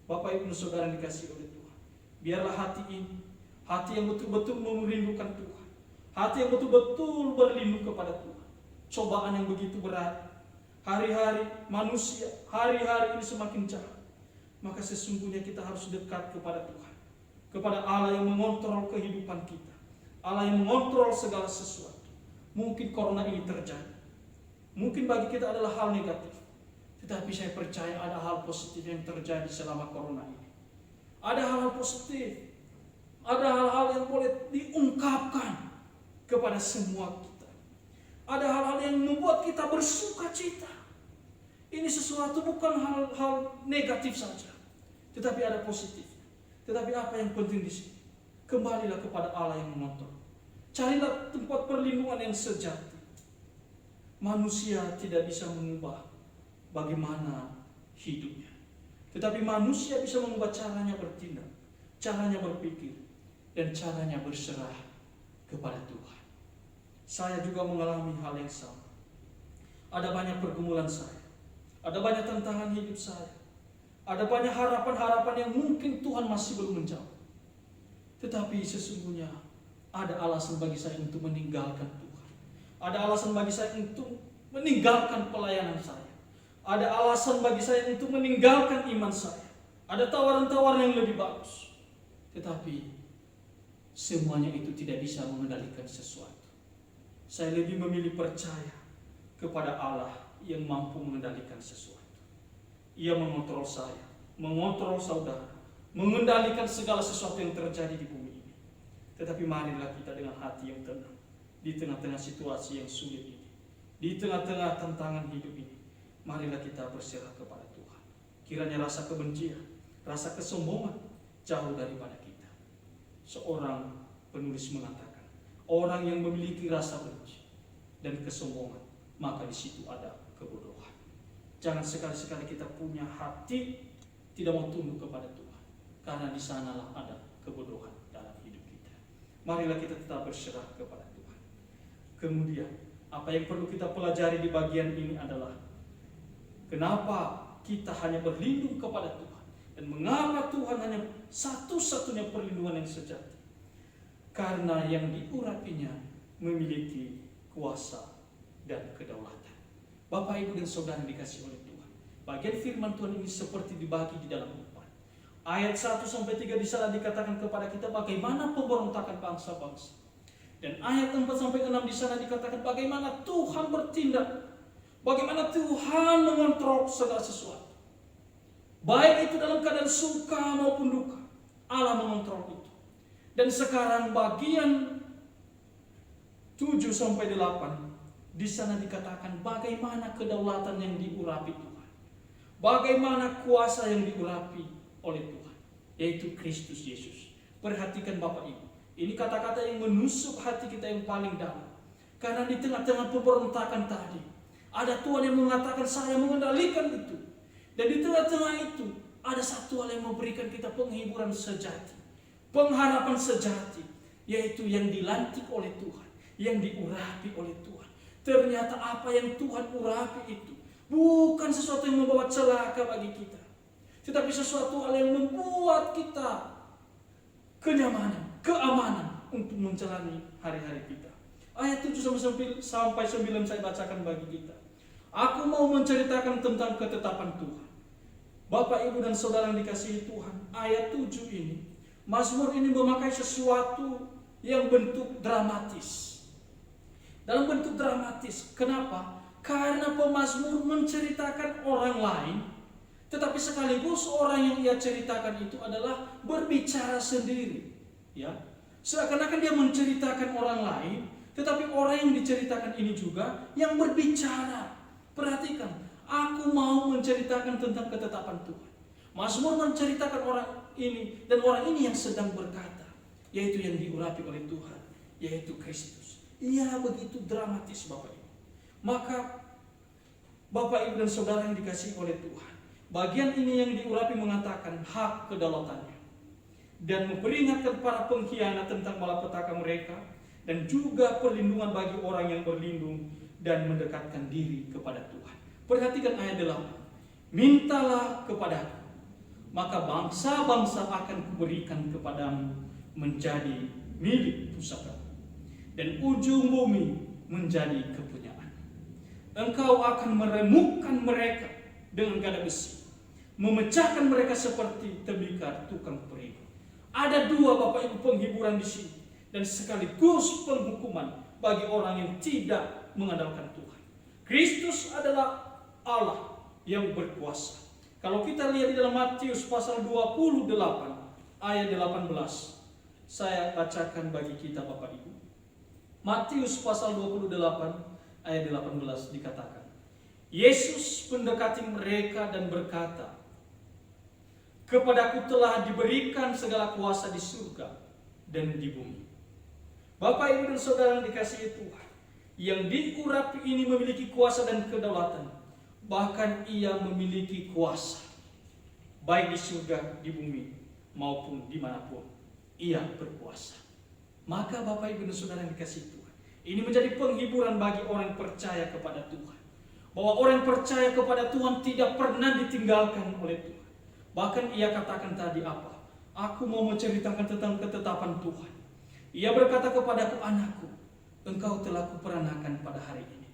Bapak Ibu Saudara yang dikasihi oleh Tuhan, biarlah hati ini, hati yang betul-betul merindukan Tuhan, hati yang betul-betul berlindung kepada Tuhan. Cobaan yang begitu berat, hari-hari manusia, hari-hari ini semakin jahat. Maka sesungguhnya kita harus dekat kepada Tuhan, kepada Allah yang mengontrol kehidupan kita, Allah yang mengontrol segala sesuatu. Mungkin corona ini terjadi, mungkin bagi kita adalah hal negatif, tetapi saya percaya ada hal positif yang terjadi selama corona ini. Ada hal-hal positif, ada hal-hal yang boleh diungkapkan kepada semua kita. Ada hal-hal yang membuat kita bersuka cita. Ini sesuatu bukan hal-hal negatif saja, tetapi ada positif. Tetapi apa yang penting di sini? Kembalilah kepada Allah yang mengontrol. Carilah tempat perlindungan yang sejati. Manusia tidak bisa mengubah bagaimana hidupnya, tetapi manusia bisa mengubah caranya bertindak, caranya berpikir, dan caranya berserah kepada Tuhan. Saya juga mengalami hal yang sama. Ada banyak pergumulan saya, ada banyak tantangan hidup saya, ada banyak harapan-harapan yang mungkin Tuhan masih belum menjawab. Tetapi sesungguhnya ada alasan bagi saya untuk meninggalkan Tuhan. Ada alasan bagi saya untuk meninggalkan pelayanan saya. Ada alasan bagi saya untuk meninggalkan iman saya. Ada tawaran-tawaran yang lebih bagus. Tetapi semuanya itu tidak bisa mengendalikan sesuatu. Saya lebih memilih percaya kepada Allah yang mampu mengendalikan sesuatu. Ia mengontrol saya, mengontrol saudara, mengendalikan segala sesuatu yang terjadi di bumi ini. Tetapi marilah kita dengan hati yang tenang di tengah-tengah situasi yang sulit ini, di tengah-tengah tantangan hidup ini. Marilah kita berserah kepada Tuhan. Kiranya rasa kebencian, rasa kesombongan jauh daripada kita. Seorang penulis mengatakan, orang yang memiliki rasa benci dan kesombongan, maka di situ ada kebodohan. Jangan sekali-sekali kita punya hati tidak mau tunduk kepada Tuhan, karena di sanalah ada kebodohan dalam hidup kita. Marilah kita tetap berserah kepada Tuhan. Kemudian, apa yang perlu kita pelajari di bagian ini adalah kenapa kita hanya berlindung kepada Tuhan, dan mengapa Tuhan hanya satu-satunya perlindungan yang sejati. Karena yang diurapinya memiliki kuasa dan kedaulatan. Bapak, Ibu, dan Saudara yang dikasihi oleh Tuhan, bagian firman Tuhan ini seperti dibagi di dalam 4. Ayat 1-3 di sana dikatakan kepada kita bagaimana pemberontakan bangsa-bangsa. Dan ayat 4-6 di sana dikatakan bagaimana Tuhan bertindak, bagaimana Tuhan mengontrol segala sesuatu. Baik itu dalam keadaan suka maupun duka, Allah mengontrol itu. Dan sekarang bagian 7-8 di sana dikatakan bagaimana kedaulatan yang diurapi Tuhan, bagaimana kuasa yang diurapi oleh Tuhan, yaitu Kristus Yesus. Perhatikan Bapak Ibu, ini kata-kata yang menusuk hati kita yang paling dalam. Karena di tengah-tengah pemberontakan tadi, ada Tuhan yang mengatakan saya mengendalikan itu. Dan di tengah-tengah itu ada satu hal yang memberikan kita penghiburan sejati, pengharapan sejati, yaitu yang dilantik oleh Tuhan, yang diurapi oleh Tuhan. Ternyata apa yang Tuhan urapi itu Bukan sesuatu yang membawa celaka bagi kita, tetapi sesuatu hal yang membuat kita kenyamanan, keamanan untuk menjalani hari-hari kita. Ayat 7 sampai 9 saya bacakan bagi kita. Aku mau menceritakan tentang ketetapan Tuhan. Bapak, Ibu, dan Saudara yang dikasihi Tuhan, ayat 7 ini, Mazmur ini memakai sesuatu yang bentuk dramatis. Dalam bentuk dramatis. Kenapa? Karena pemazmur menceritakan orang lain, tetapi sekaligus orang yang ia ceritakan itu adalah berbicara sendiri. Ya, seakan-akan dia menceritakan orang lain, tetapi orang yang diceritakan ini juga yang berbicara. Perhatikan, aku mau menceritakan tentang ketetapan Tuhan. Mazmur menceritakan orang ini, dan orang ini yang sedang berkata, yaitu yang diurapi oleh Tuhan, yaitu Kristus. Ia begitu dramatis, Bapak Ibu. Maka Bapak, Ibu, dan Saudara yang dikasihi oleh Tuhan, bagian ini yang diurapi mengatakan hak kedaulatannya dan memperingatkan para pengkhianat tentang malapetaka mereka, dan juga perlindungan bagi orang yang berlindung dan mendekatkan diri kepada Tuhan. Perhatikan ayat 8. Mintalah kepadaku, maka bangsa-bangsa akan kuberikan kepadamu menjadi milik pusaka, dan ujung bumi menjadi kepunyaan. Engkau akan meremukkan mereka dengan gada besi, memecahkan mereka seperti tembikar tukang perigu. Ada dua, Bapak Ibu, penghiburan di sini, dan sekaligus penghukuman bagi orang yang tidak mengandalkan Tuhan. Kristus adalah Allah yang berkuasa. Kalau kita lihat di dalam Matius pasal 28 ayat 18, saya bacakan bagi kita, Bapak Ibu. Matius pasal 28 ayat 18 dikatakan, Yesus mendekati mereka dan berkata, kepadaku telah diberikan segala kuasa di surga dan di bumi. Bapak, Ibu, dan Saudara yang dikasihi Tuhan, yang diurapi ini memiliki kuasa dan kedaulatan. Bahkan ia memiliki kuasa baik di surga, di bumi, maupun dimanapun ia berkuasa. Maka Bapak, Ibu, dan Saudara yang dikasihi Tuhan, ini menjadi penghiburan bagi orang yang percaya kepada Tuhan, bahwa orang yang percaya kepada Tuhan tidak pernah ditinggalkan oleh Tuhan. Bahkan ia katakan tadi apa? Aku mau menceritakan tentang ketetapan Tuhan. Ia berkata kepadaku, anakku, engkau telah kuperanakan pada hari ini.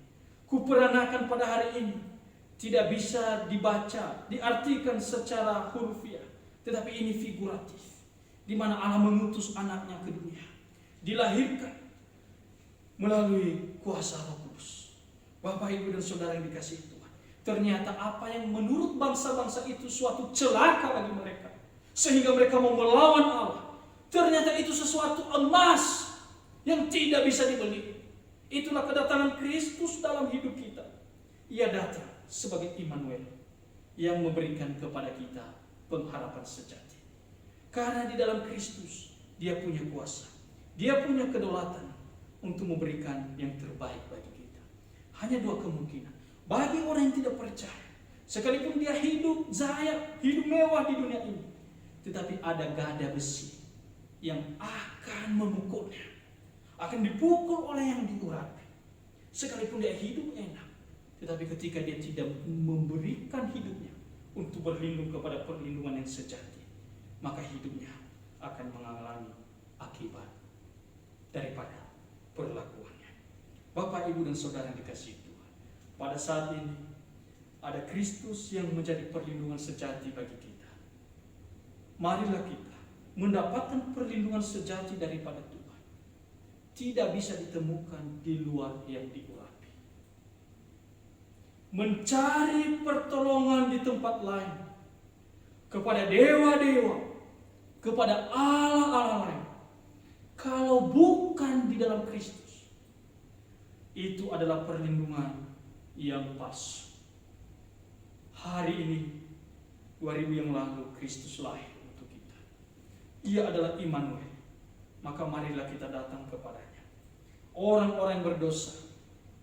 Kuperanakan pada hari ini tidak bisa dibaca, diartikan secara hurufiah, tetapi ini figuratif, di mana Allah mengutus anaknya ke dunia, dilahirkan melalui kuasa Roh Kudus. Bapak, Ibu, dan Saudara yang dikasihi Tuhan, ternyata apa yang menurut bangsa-bangsa itu suatu celaka bagi mereka, sehingga mereka mau melawan Allah, ternyata itu sesuatu emas yang tidak bisa dibeli. Itulah kedatangan Kristus dalam hidup kita. Ia datang sebagai Immanuel yang memberikan kepada kita pengharapan sejati. Karena di dalam Kristus dia punya kuasa, dia punya kedaulatan untuk memberikan yang terbaik bagi kita. Hanya dua kemungkinan bagi orang yang tidak percaya, sekalipun dia hidup jaya, hidup mewah di dunia ini, tetapi ada gada besi yang akan memukulnya, akan dipukul oleh yang diurapi. Sekalipun dia hidup enak, tetapi ketika dia tidak memberikan hidupnya untuk berlindung kepada perlindungan yang sejati, maka hidupnya akan mengalami akibat daripada perlakuannya. Bapak, Ibu, dan Saudara yang dikasihi Tuhan, pada saat ini ada Kristus yang menjadi perlindungan sejati bagi kita. Marilah kita mendapatkan perlindungan sejati daripada Tuhan. Tidak bisa ditemukan di luar yang diurapi. Mencari pertolongan di tempat lain, kepada dewa-dewa, kepada Allah-Allah lain, kalau bukan di dalam Kristus, itu adalah perlindungan yang palsu. Hari ini, 2000 yang lalu, Kristus lahir untuk kita. Ia adalah Immanuel. Maka marilah kita datang kepadanya. Orang-orang yang berdosa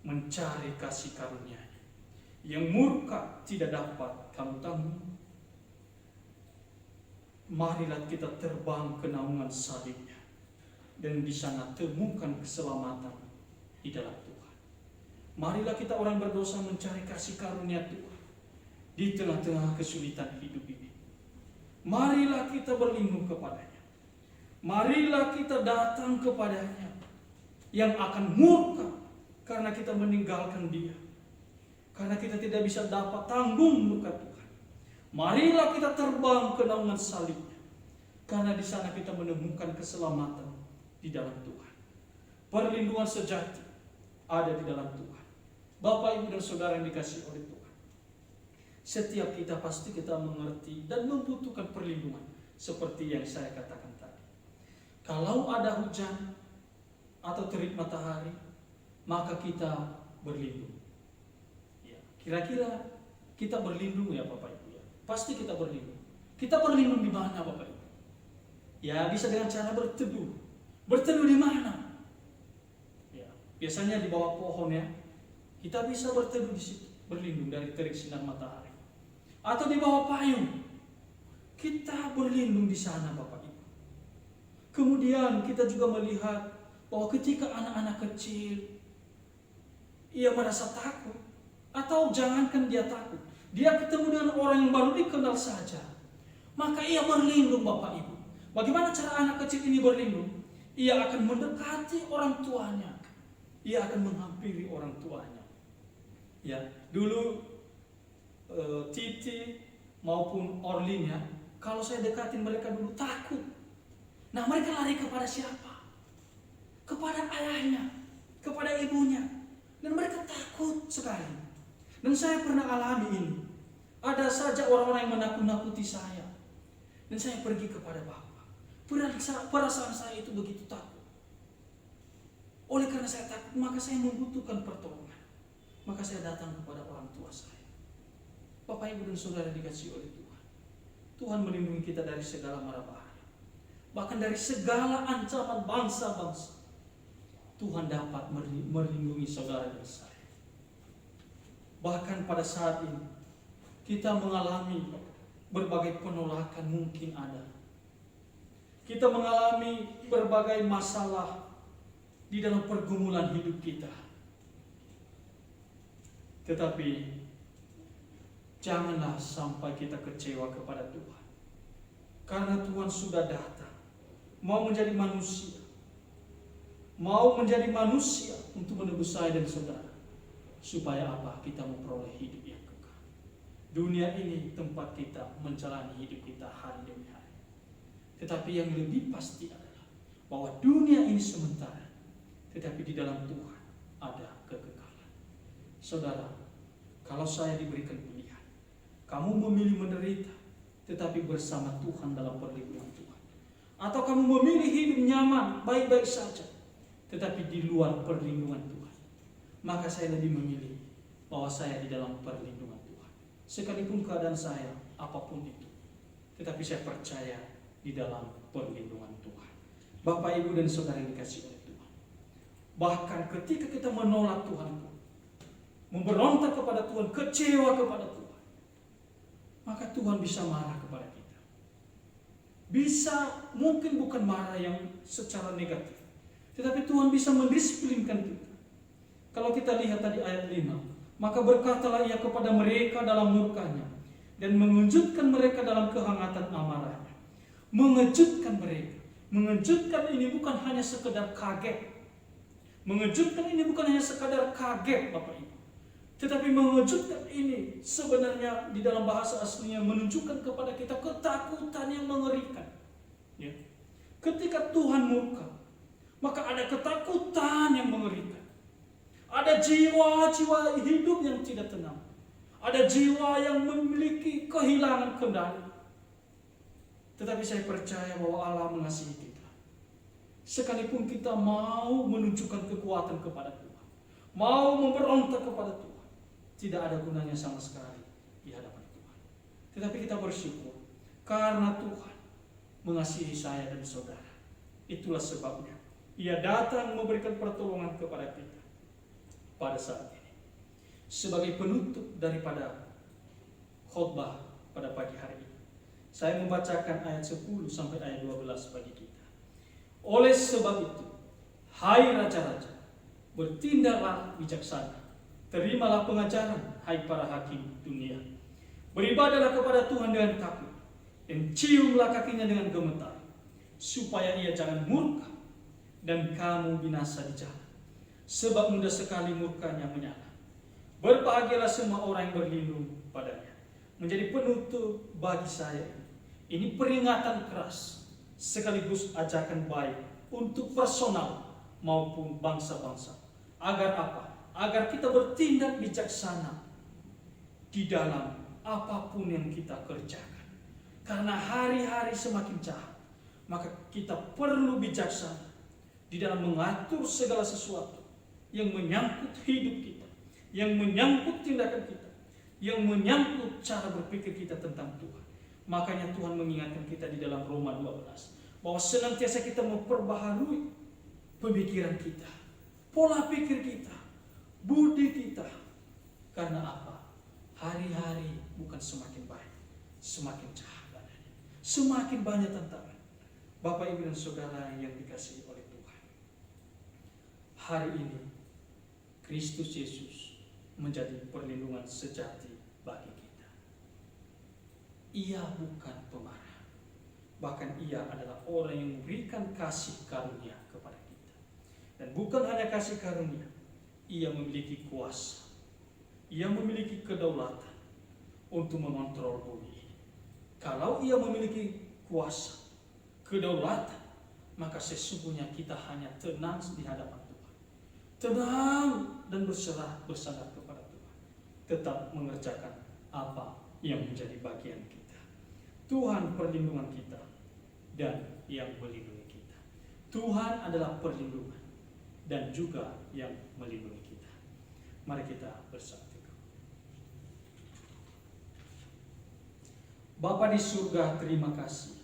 mencari kasih karunia-Nya. Yang murka tidak dapat kamu tanggung. Marilah kita terbang ke naungan salib-Nya, dan di sana temukan keselamatan di dalam Tuhan. Marilah kita orang berdosa mencari kasih karunia Tuhan di tengah-tengah kesulitan hidup ini. Marilah kita berlindung kepadanya. Marilah kita datang kepadanya yang akan murka karena kita meninggalkan Dia. Karena kita tidak bisa dapat tanggung muka Tuhan. Marilah kita terbang ke naungan salibnya. Karena di sana kita menemukan keselamatan di dalam Tuhan. Perlindungan sejati ada di dalam Tuhan. Bapak, Ibu, dan Saudara yang dikasihi oleh Tuhan. Setiap kita pasti kita mengerti dan membutuhkan perlindungan. Seperti yang saya katakan tadi. Kalau ada hujan atau terik matahari, maka kita berlindung. Ya, kira-kira kita berlindung ya Bapak Ibu ya. Pasti kita berlindung. Kita berlindung di mana Bapak Ibu? Ya, bisa dengan cara berteduh. Berteduh di mana? Ya, biasanya di bawah pohon ya. Kita bisa berteduh di situ, berlindung dari terik sinar matahari. Atau di bawah payung. Kita berlindung di sana Bapak Ibu. Kemudian kita juga melihat bahwa ketika anak-anak kecil ia merasa takut, atau jangankan dia takut, dia ketemu dengan orang yang baru dikenal saja, maka ia berlindung Bapak Ibu. Bagaimana cara anak kecil ini berlindung? Ia akan mendekati orang tuanya. Ia akan menghampiri orang tuanya. Ya, dulu Titi maupun Orlin ya, kalau saya dekatin mereka dulu takut. Nah, mereka lari kepada siapa? Kepada ayahnya, kepada ibunya. Dan mereka takut sekali. Dan saya pernah alami ini. Ada saja orang-orang yang menakut-nakuti saya. Dan saya pergi kepada Bapak. Perasaan saya itu begitu takut. Oleh karena saya takut, maka saya membutuhkan pertolongan. Maka saya datang kepada orang tua saya. Bapak, Ibu, dan Saudara dikasihi oleh Tuhan. Tuhan melindungi kita dari segala mara bahaya. Bahkan dari segala ancaman bangsa-bangsa. Tuhan dapat melindungi saudara dan saya. Bahkan pada saat ini kita mengalami berbagai penolakan mungkin ada. Kita mengalami berbagai masalah di dalam pergumulan hidup kita. Tetapi janganlah sampai kita kecewa kepada Tuhan. Karena Tuhan sudah datang, mau menjadi manusia. Mau menjadi manusia untuk menebus saya dan saudara. Supaya apa? Kita memperoleh hidup yang kekal. Dunia ini tempat kita menjalani hidup kita hari demi hari. Tetapi yang lebih pasti adalah bahwa dunia ini sementara. Tetapi di dalam Tuhan ada kekekalan. Saudara, kalau saya diberikan pilihan, kamu memilih menderita, tetapi bersama Tuhan dalam perlindungan Tuhan. Atau kamu memilih hidup nyaman, baik-baik saja, tetapi di luar perlindungan Tuhan. Maka saya lebih memilih bahwa saya di dalam perlindungan Tuhan. Sekalipun keadaan saya, apapun itu. Tetapi saya percaya di dalam perlindungan Tuhan. Bapak, Ibu, dan Saudara yang dikasihi oleh Tuhan. Bahkan ketika kita menolak Tuhan pun, memberontak kepada Tuhan, kecewa kepada Tuhan, maka Tuhan bisa marah kepada kita. Bisa, mungkin bukan marah yang secara negatif, tetapi Tuhan bisa mendisiplinkan kita. Kalau kita lihat tadi ayat 5, maka berkatalah ia kepada mereka dalam murkanya, dan mengejutkan mereka dalam kehangatan amarahnya. Mengejutkan mereka. Mengejutkan ini bukan hanya sekedar kaget. Mengejutkan ini bukan hanya sekadar kaget Bapak Ibu. Tetapi mengejutkan ini sebenarnya di dalam bahasa aslinya menunjukkan kepada kita ketakutan yang mengerikan. Ya. Ketika Tuhan murka, maka ada ketakutan yang mengerikan. Ada jiwa-jiwa hidup yang tidak tenang. Ada jiwa yang memiliki kehilangan kendali. Tetapi saya percaya bahwa Allah mengasihi kita. Sekalipun kita mau menunjukkan kekuatan kepada Tuhan, mau memberontak kepada Tuhan, tidak ada gunanya sama sekali di hadapan Tuhan. Tetapi kita bersyukur karena Tuhan mengasihi saya dan saudara. Itulah sebabnya Ia datang memberikan pertolongan kepada kita pada saat ini. Sebagai penutup daripada khotbah pada pagi hari ini, saya membacakan ayat 10 sampai ayat 12 bagi kita. Oleh sebab itu, hai raja-raja, bertindaklah bijaksana, Terimalah pengajaran, hai para hakim dunia. Beribadahlah kepada Tuhan dengan takut, dan ciumlah kakinya dengan gemetar, supaya ia jangan murka dan kamu binasa di jalan. Sebab mudah sekali murkanya menyala. Berbahagialah semua orang yang berlindung padanya. Menjadi penutup bagi saya, ini peringatan keras sekaligus ajakan baik untuk personal maupun bangsa-bangsa. Agar apa? Agar kita bertindak bijaksana di dalam apapun yang kita kerjakan. Karena hari-hari semakin jahat, maka kita perlu bijaksana di dalam mengatur segala sesuatu yang menyangkut hidup kita, yang menyangkut tindakan kita, yang menyangkut cara berpikir kita tentang Tuhan. Makanya Tuhan mengingatkan kita di dalam Roma 12 bahwa senantiasa kita memperbaharui pemikiran kita, pola pikir kita, budi kita. Karena apa? Hari-hari bukan semakin baik, semakin jahat adanya. Semakin banyak tantangan. Bapak, Ibu, dan Saudara yang dikasihi oleh Tuhan, hari ini Kristus Yesus menjadi perlindungan sejati bagi kita. Ia bukan pemarah, bahkan ia adalah orang yang memberikan kasih karunia kepada kita. Dan bukan hanya kasih karunia, ia memiliki kuasa, ia memiliki kedaulatan untuk mengontrol bumi ini. Kalau ia memiliki kuasa, kedaulatan, maka sesungguhnya kita hanya tenang di hadapan Tuhan, tenang dan berserah bersandar kepada Tuhan, tetap mengerjakan apa yang menjadi bagian kita. Tuhan perlindungan kita dan yang melindungi kita. Tuhan adalah perlindungan dan juga yang melindungi kita. Mari kita bersatu. Bapa di surga, terima kasih.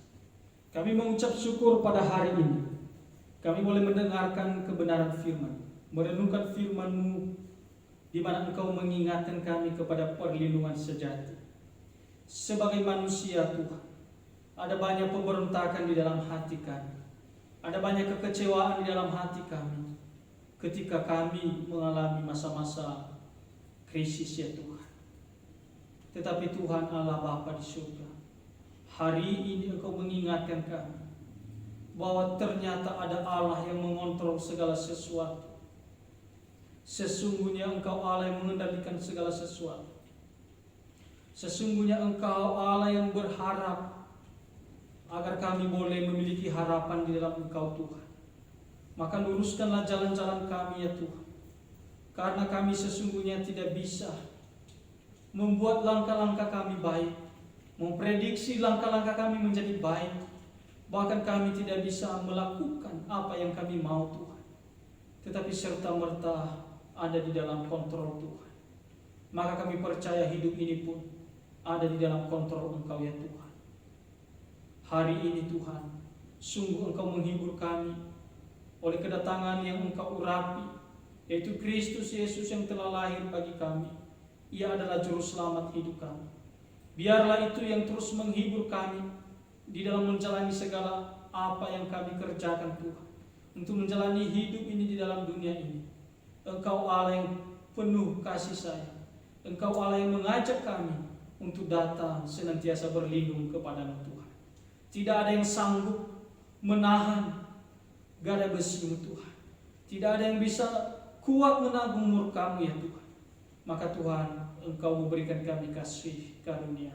Kami mengucap syukur pada hari ini. Kami boleh mendengarkan kebenaran firman, merenungkan firman-Mu, di mana Engkau mengingatkan kami kepada perlindungan sejati. Sebagai manusia Tuhan, ada banyak pemberontakan di dalam hati kami. Ada banyak kekecewaan di dalam hati kami ketika kami mengalami masa-masa krisis ya Tuhan. Tetapi Tuhan Allah Bapa di surga, hari ini Engkau mengingatkan kami bahwa ternyata ada Allah yang mengontrol segala sesuatu. Sesungguhnya Engkau Allah yang mengendalikan segala sesuatu. Sesungguhnya Engkau Allah yang berharap agar kami boleh memiliki harapan di dalam Engkau Tuhan. Maka luruskanlah jalan-jalan kami ya Tuhan. Karena kami sesungguhnya tidak bisa membuat langkah-langkah kami baik, memprediksi langkah-langkah kami menjadi baik. Bahkan kami tidak bisa melakukan apa yang kami mau Tuhan. Tetapi serta-merta ada di dalam kontrol Tuhan. Maka kami percaya hidup ini pun ada di dalam kontrol Engkau ya Tuhan. Hari ini Tuhan, sungguh Engkau menghibur kami oleh kedatangan yang Engkau urapi, yaitu Kristus Yesus yang telah lahir bagi kami. Ia adalah juru selamat hidup kami. Biarlah itu yang terus menghibur kami di dalam menjalani segala apa yang kami kerjakan Tuhan, untuk menjalani hidup ini di dalam dunia ini. Engkau Allah yang penuh kasih sayang. Engkau Allah yang mengajak kami untuk datang senantiasa berlindung kepada-Mu Tuhan. Tidak ada yang sanggup menahan gada besi-Mu Tuhan. Tidak ada yang bisa kuat menanggung murka-Mu ya Tuhan. Maka Tuhan, Engkau memberikan kami kasih karunia.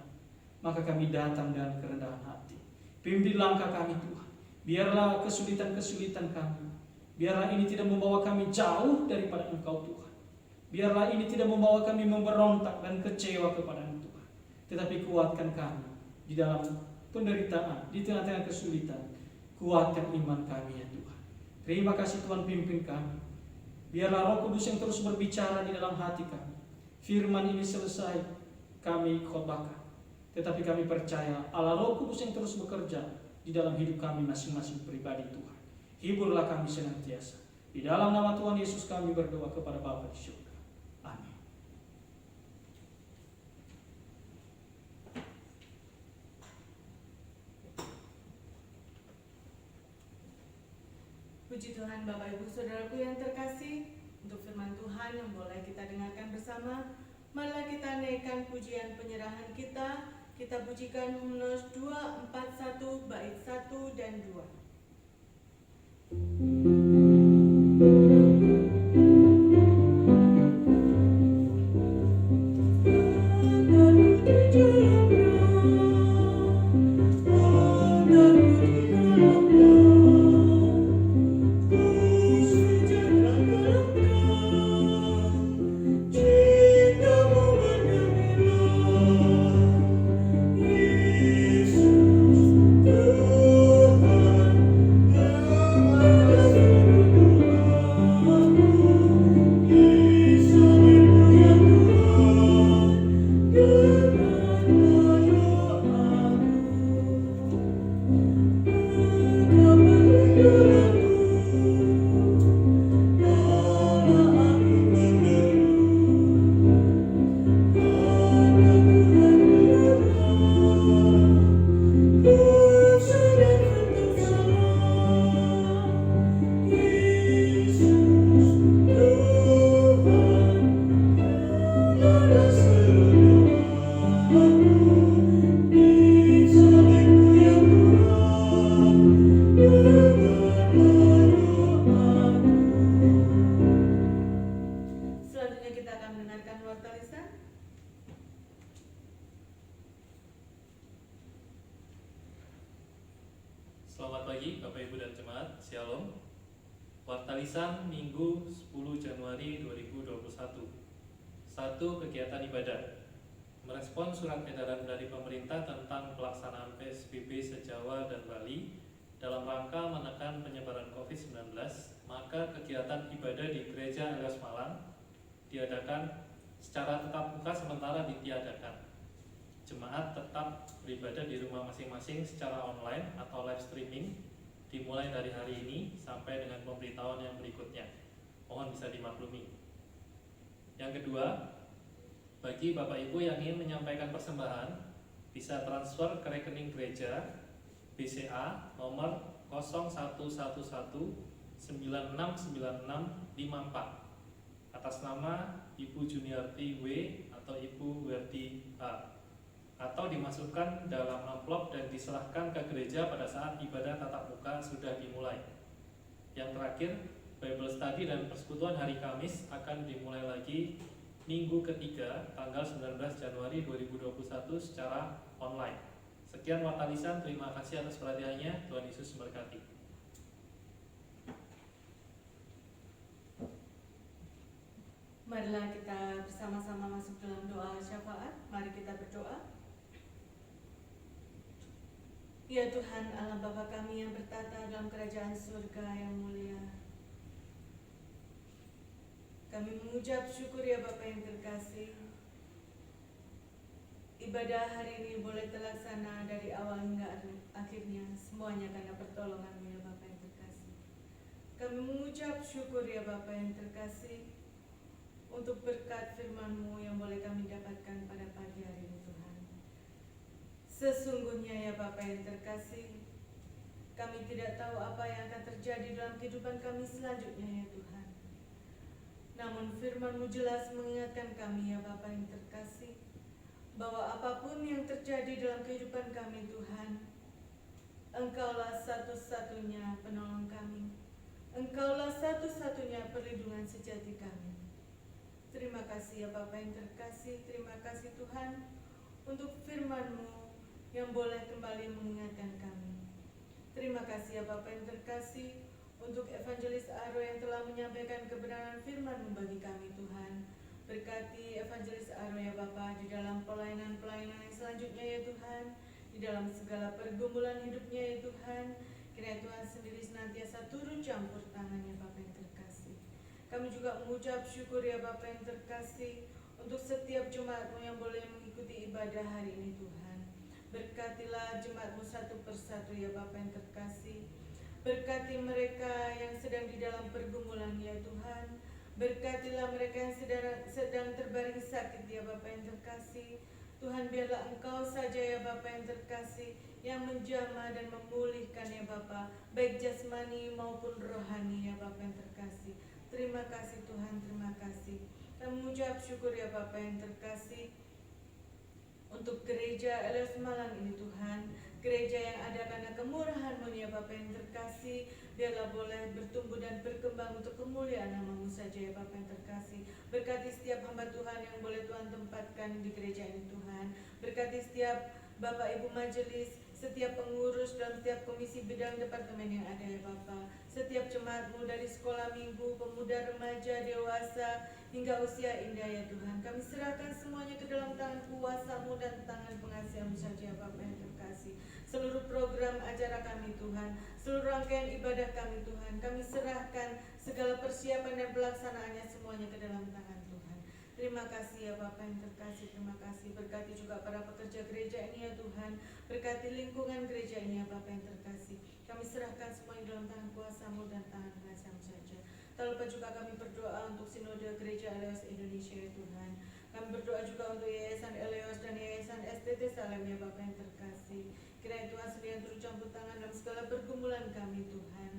Maka kami datang dengan kerendahan hati. Pimpin langkah kami Tuhan. Biarlah kesulitan-kesulitan kami, biarlah ini tidak membawa kami jauh daripada Engkau Tuhan. Biarlah ini tidak membawa kami memberontak dan kecewa kepada-Mu Tuhan. Tetapi kuatkan kami di dalam penderitaan, di tengah-tengah kesulitan. Kuatkan iman kami ya Tuhan. Terima kasih Tuhan, pimpin kami. Biarlah Roh Kudus yang terus berbicara di dalam hati kami. Firman ini selesai kami khotbahkan, tetapi kami percaya Allah Roh Kudus yang terus bekerja di dalam hidup kami masing-masing pribadi Tuhan. Hiburlah kami senantiasa. Di dalam nama Tuhan Yesus kami berdoa kepada Bapa di surga. Amin. Puji Tuhan, Bapak Ibu Saudaraku yang terkasih, untuk firman Tuhan yang boleh kita dengarkan bersama. Marilah kita naikkan pujian penyerahan kita. Kita pujikan hymnus 241 bait 1 dan 2. Selamat pagi Bapak Ibu dan Jemaat, Shalom. Warta Lisan Minggu 10 Januari 2021. 1. Kegiatan ibadah. Merespon surat edaran dari pemerintah tentang pelaksanaan PSBB se-Jawa dan Bali dalam rangka menekan penyebaran COVID-19, maka kegiatan ibadah di Gereja Elios Malang diadakan secara tatap muka sementara ditiadakan. Jemaat tetap beribadah di rumah masing-masing secara online atau live streaming dimulai dari hari ini sampai dengan pemberitahuan yang berikutnya. Mohon bisa dimaklumi. Yang kedua, bagi Bapak Ibu yang ingin menyampaikan persembahan, bisa transfer ke rekening gereja BCA nomor 0111969654 atas nama Ibu Juniarti W atau Ibu Werti A, atau dimasukkan dalam amplop dan diserahkan ke gereja pada saat ibadah tatap muka sudah dimulai. Yang terakhir, Bible Study dan persekutuan hari Kamis akan dimulai lagi minggu ketiga tanggal 19 Januari 2021 secara online. Sekian Warta Lisan, terima kasih atas perhatiannya. Tuhan Yesus memberkati. Marilah kita bersama-sama masuk dalam doa syafaat. Mari kita berdoa. Ya Tuhan Allah Bapa kami yang bertata dalam kerajaan surga yang mulia, kami mengucap syukur ya Bapa yang terkasih. Ibadah hari ini boleh terlaksana dari awal hingga akhirnya, semuanya karena pertolongan-Mu ya Bapa yang terkasih. Kami mengucap syukur ya Bapa yang terkasih untuk berkat firman-Mu yang boleh kami dapatkan pada pagi hari ini Tuhan. Sesungguhnya ya Bapa yang terkasih, kami tidak tahu apa yang akan terjadi dalam kehidupan kami selanjutnya ya Tuhan. Namun firman-Mu jelas mengingatkan kami ya Bapa yang terkasih, bahwa apapun yang terjadi dalam kehidupan kami Tuhan, Engkaulah satu-satunya penolong kami. Engkaulah satu-satunya perlindungan sejati kami. Terima kasih ya Bapa yang terkasih, terima kasih Tuhan untuk firman-Mu yang boleh kembali mengingatkan kami. Terima kasih ya Bapa yang terkasih untuk Evangelis Aro yang telah menyampaikan kebenaran firman-Mu bagi kami Tuhan. Berkati Evangelis Aro ya Bapa di dalam pelayanan-pelayanan yang selanjutnya ya Tuhan, di dalam segala pergumulan hidupnya ya Tuhan. Kiranya Tuhan sendiri senantiasa turun campur tangan ya Bapa yang terkasih. Kami juga mengucap syukur ya Bapa yang terkasih untuk setiap jemaat-Mu yang boleh mengikuti ibadah hari ini Tuhan. Berkatilah jemaat-Mu satu persatu ya Bapa yang terkasih. Berkati mereka yang sedang di dalam pergumulan ya Tuhan. Berkatilah mereka yang sedang terbaring sakit ya Bapa yang terkasih. Tuhan biarlah Engkau saja ya Bapa yang terkasih yang menjamah dan memulihkan ya Bapa, baik jasmani maupun rohani ya Bapa yang terkasih. Terima kasih Tuhan, terima kasih. Kami mengucap syukur ya Bapa yang terkasih untuk gereja Elios Malang ini Tuhan. Gereja yang ada karena kemurahan-Mu ya Bapa yang terkasih. Biarlah boleh bertumbuh dan berkembang untuk kemuliaan nama-Mu saja ya Bapa yang terkasih. Berkati setiap hamba Tuhan yang boleh Tuhan tempatkan di gereja ini Tuhan. Berkati setiap Bapak Ibu Majelis, setiap pengurus dan setiap komisi bidang departemen yang ada ya Bapa. Setiap jemaat-Mu dari sekolah minggu, pemuda, remaja, dewasa, hingga usia indah ya Tuhan. Kami serahkan semuanya ke dalam tangan kuasa-Mu dan tangan pengasihan-Mu saja ya Bapa yang terkasih. Seluruh program acara kami Tuhan, seluruh rangkaian ibadah kami Tuhan, kami serahkan segala persiapan dan pelaksanaannya semuanya ke dalam tangan Tuhan. Terima kasih ya Bapa yang terkasih, terima kasih. Berkati juga para pekerja gereja ini ya Tuhan. Berkati lingkungan gereja ini ya Bapa yang terkasih. Kami serahkan semuanya dalam tangan kuasa-Mu dan tangan pengasihan-Mu saja. Tak lupa juga kami berdoa untuk Sinode Gereja Elios Indonesia ya Tuhan. Kami berdoa juga untuk Yayasan Elios dan Yayasan STT Salem ya Bapa yang terkasih. Kiranya Tuhan sendiri yang turut campur tangan dalam segala pergumulan kami Tuhan.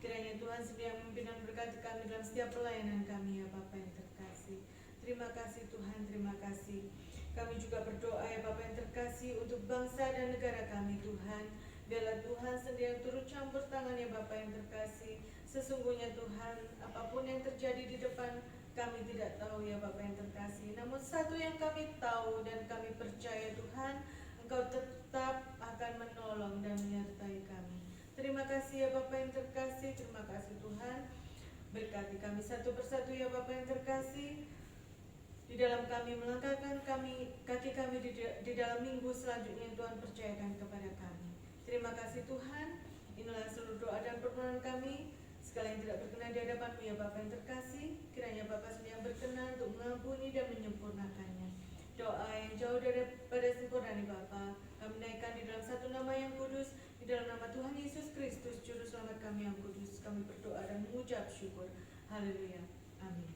Kiranya Tuhan sendiri yang memimpin dan berkati kami dalam setiap pelayanan kami ya Bapa yang terkasih. Terima kasih Tuhan, terima kasih. Kami juga berdoa ya Bapa yang terkasih untuk bangsa dan negara kami Tuhan. Biarlah Tuhan sendiri yang turut campur tangan ya Bapa yang terkasih. Sesungguhnya Tuhan, apapun yang terjadi di depan kami tidak tahu ya Bapa yang terkasih. Namun satu yang kami tahu dan kami percaya Tuhan, Engkau tetap akan menolong dan menyertai kami. Terima kasih ya Bapa yang terkasih, terima kasih Tuhan. Berkati kami satu persatu ya Bapa yang terkasih. Di dalam kami melangkahkan kaki kami di dalam minggu selanjutnya yang Tuhan percayakan kepada kami. Terima kasih Tuhan. Inilah seluruh doa dan permohonan kami. Segala yang tidak berkenan di hadapan-Mu ya Bapa yang terkasih, kiranya Bapa sendiri yang berkenan untuk mengampuni dan menyempurnakannya. Doa yang jauh daripada sempurna nih Bapa, kami naikkan di dalam satu nama yang kudus, di dalam nama Tuhan Yesus Kristus, Juru Selamat kami yang kudus. Kami berdoa dan mengucap syukur. Haleluya. Amin.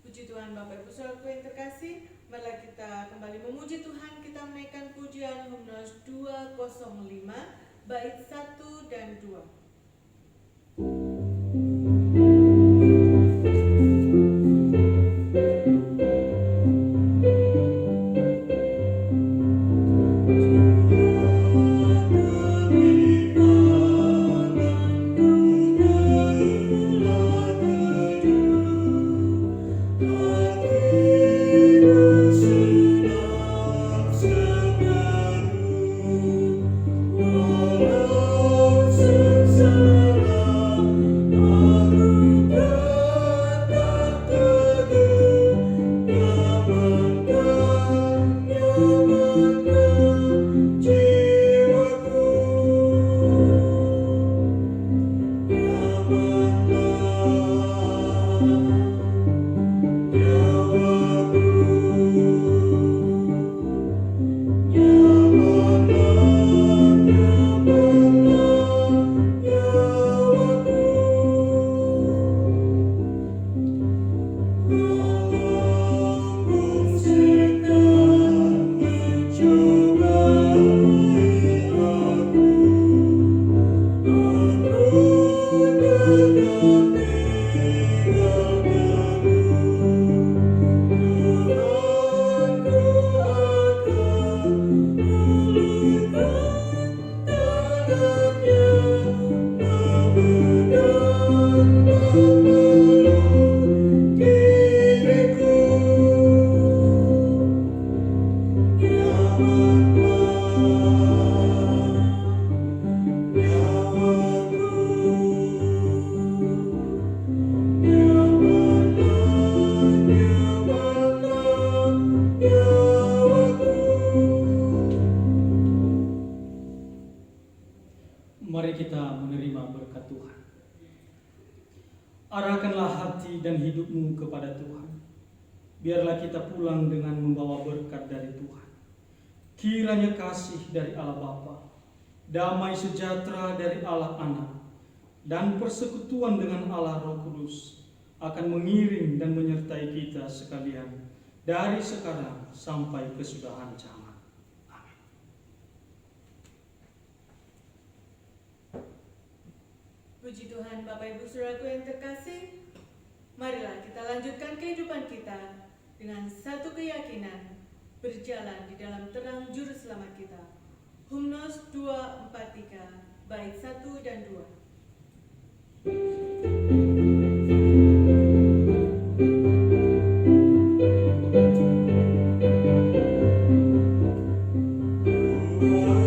Puji Tuhan Bapak Ibu Saudaraku yang terkasih, marilah kita kembali memuji Tuhan. Kita menaikkan pujian himne 205 bait 1 dan 2. Mari kita menerima berkat Tuhan. Arahkanlah hati dan hidupmu kepada Tuhan. Biarlah kita pulang dengan membawa berkat dari Tuhan. Kiranya kasih dari Allah Bapa, damai sejahtera dari Allah Anak, dan persekutuan dengan Allah Roh Kudus akan mengiring dan menyertai kita sekalian dari sekarang sampai kesudahan zaman. Puji Tuhan Bapak Ibu Saudaraku yang terkasih, marilah kita lanjutkan kehidupan kita dengan satu keyakinan, berjalan di dalam terang juru selamat kita. Humnos 243, bait 1 dan 2. Tuhan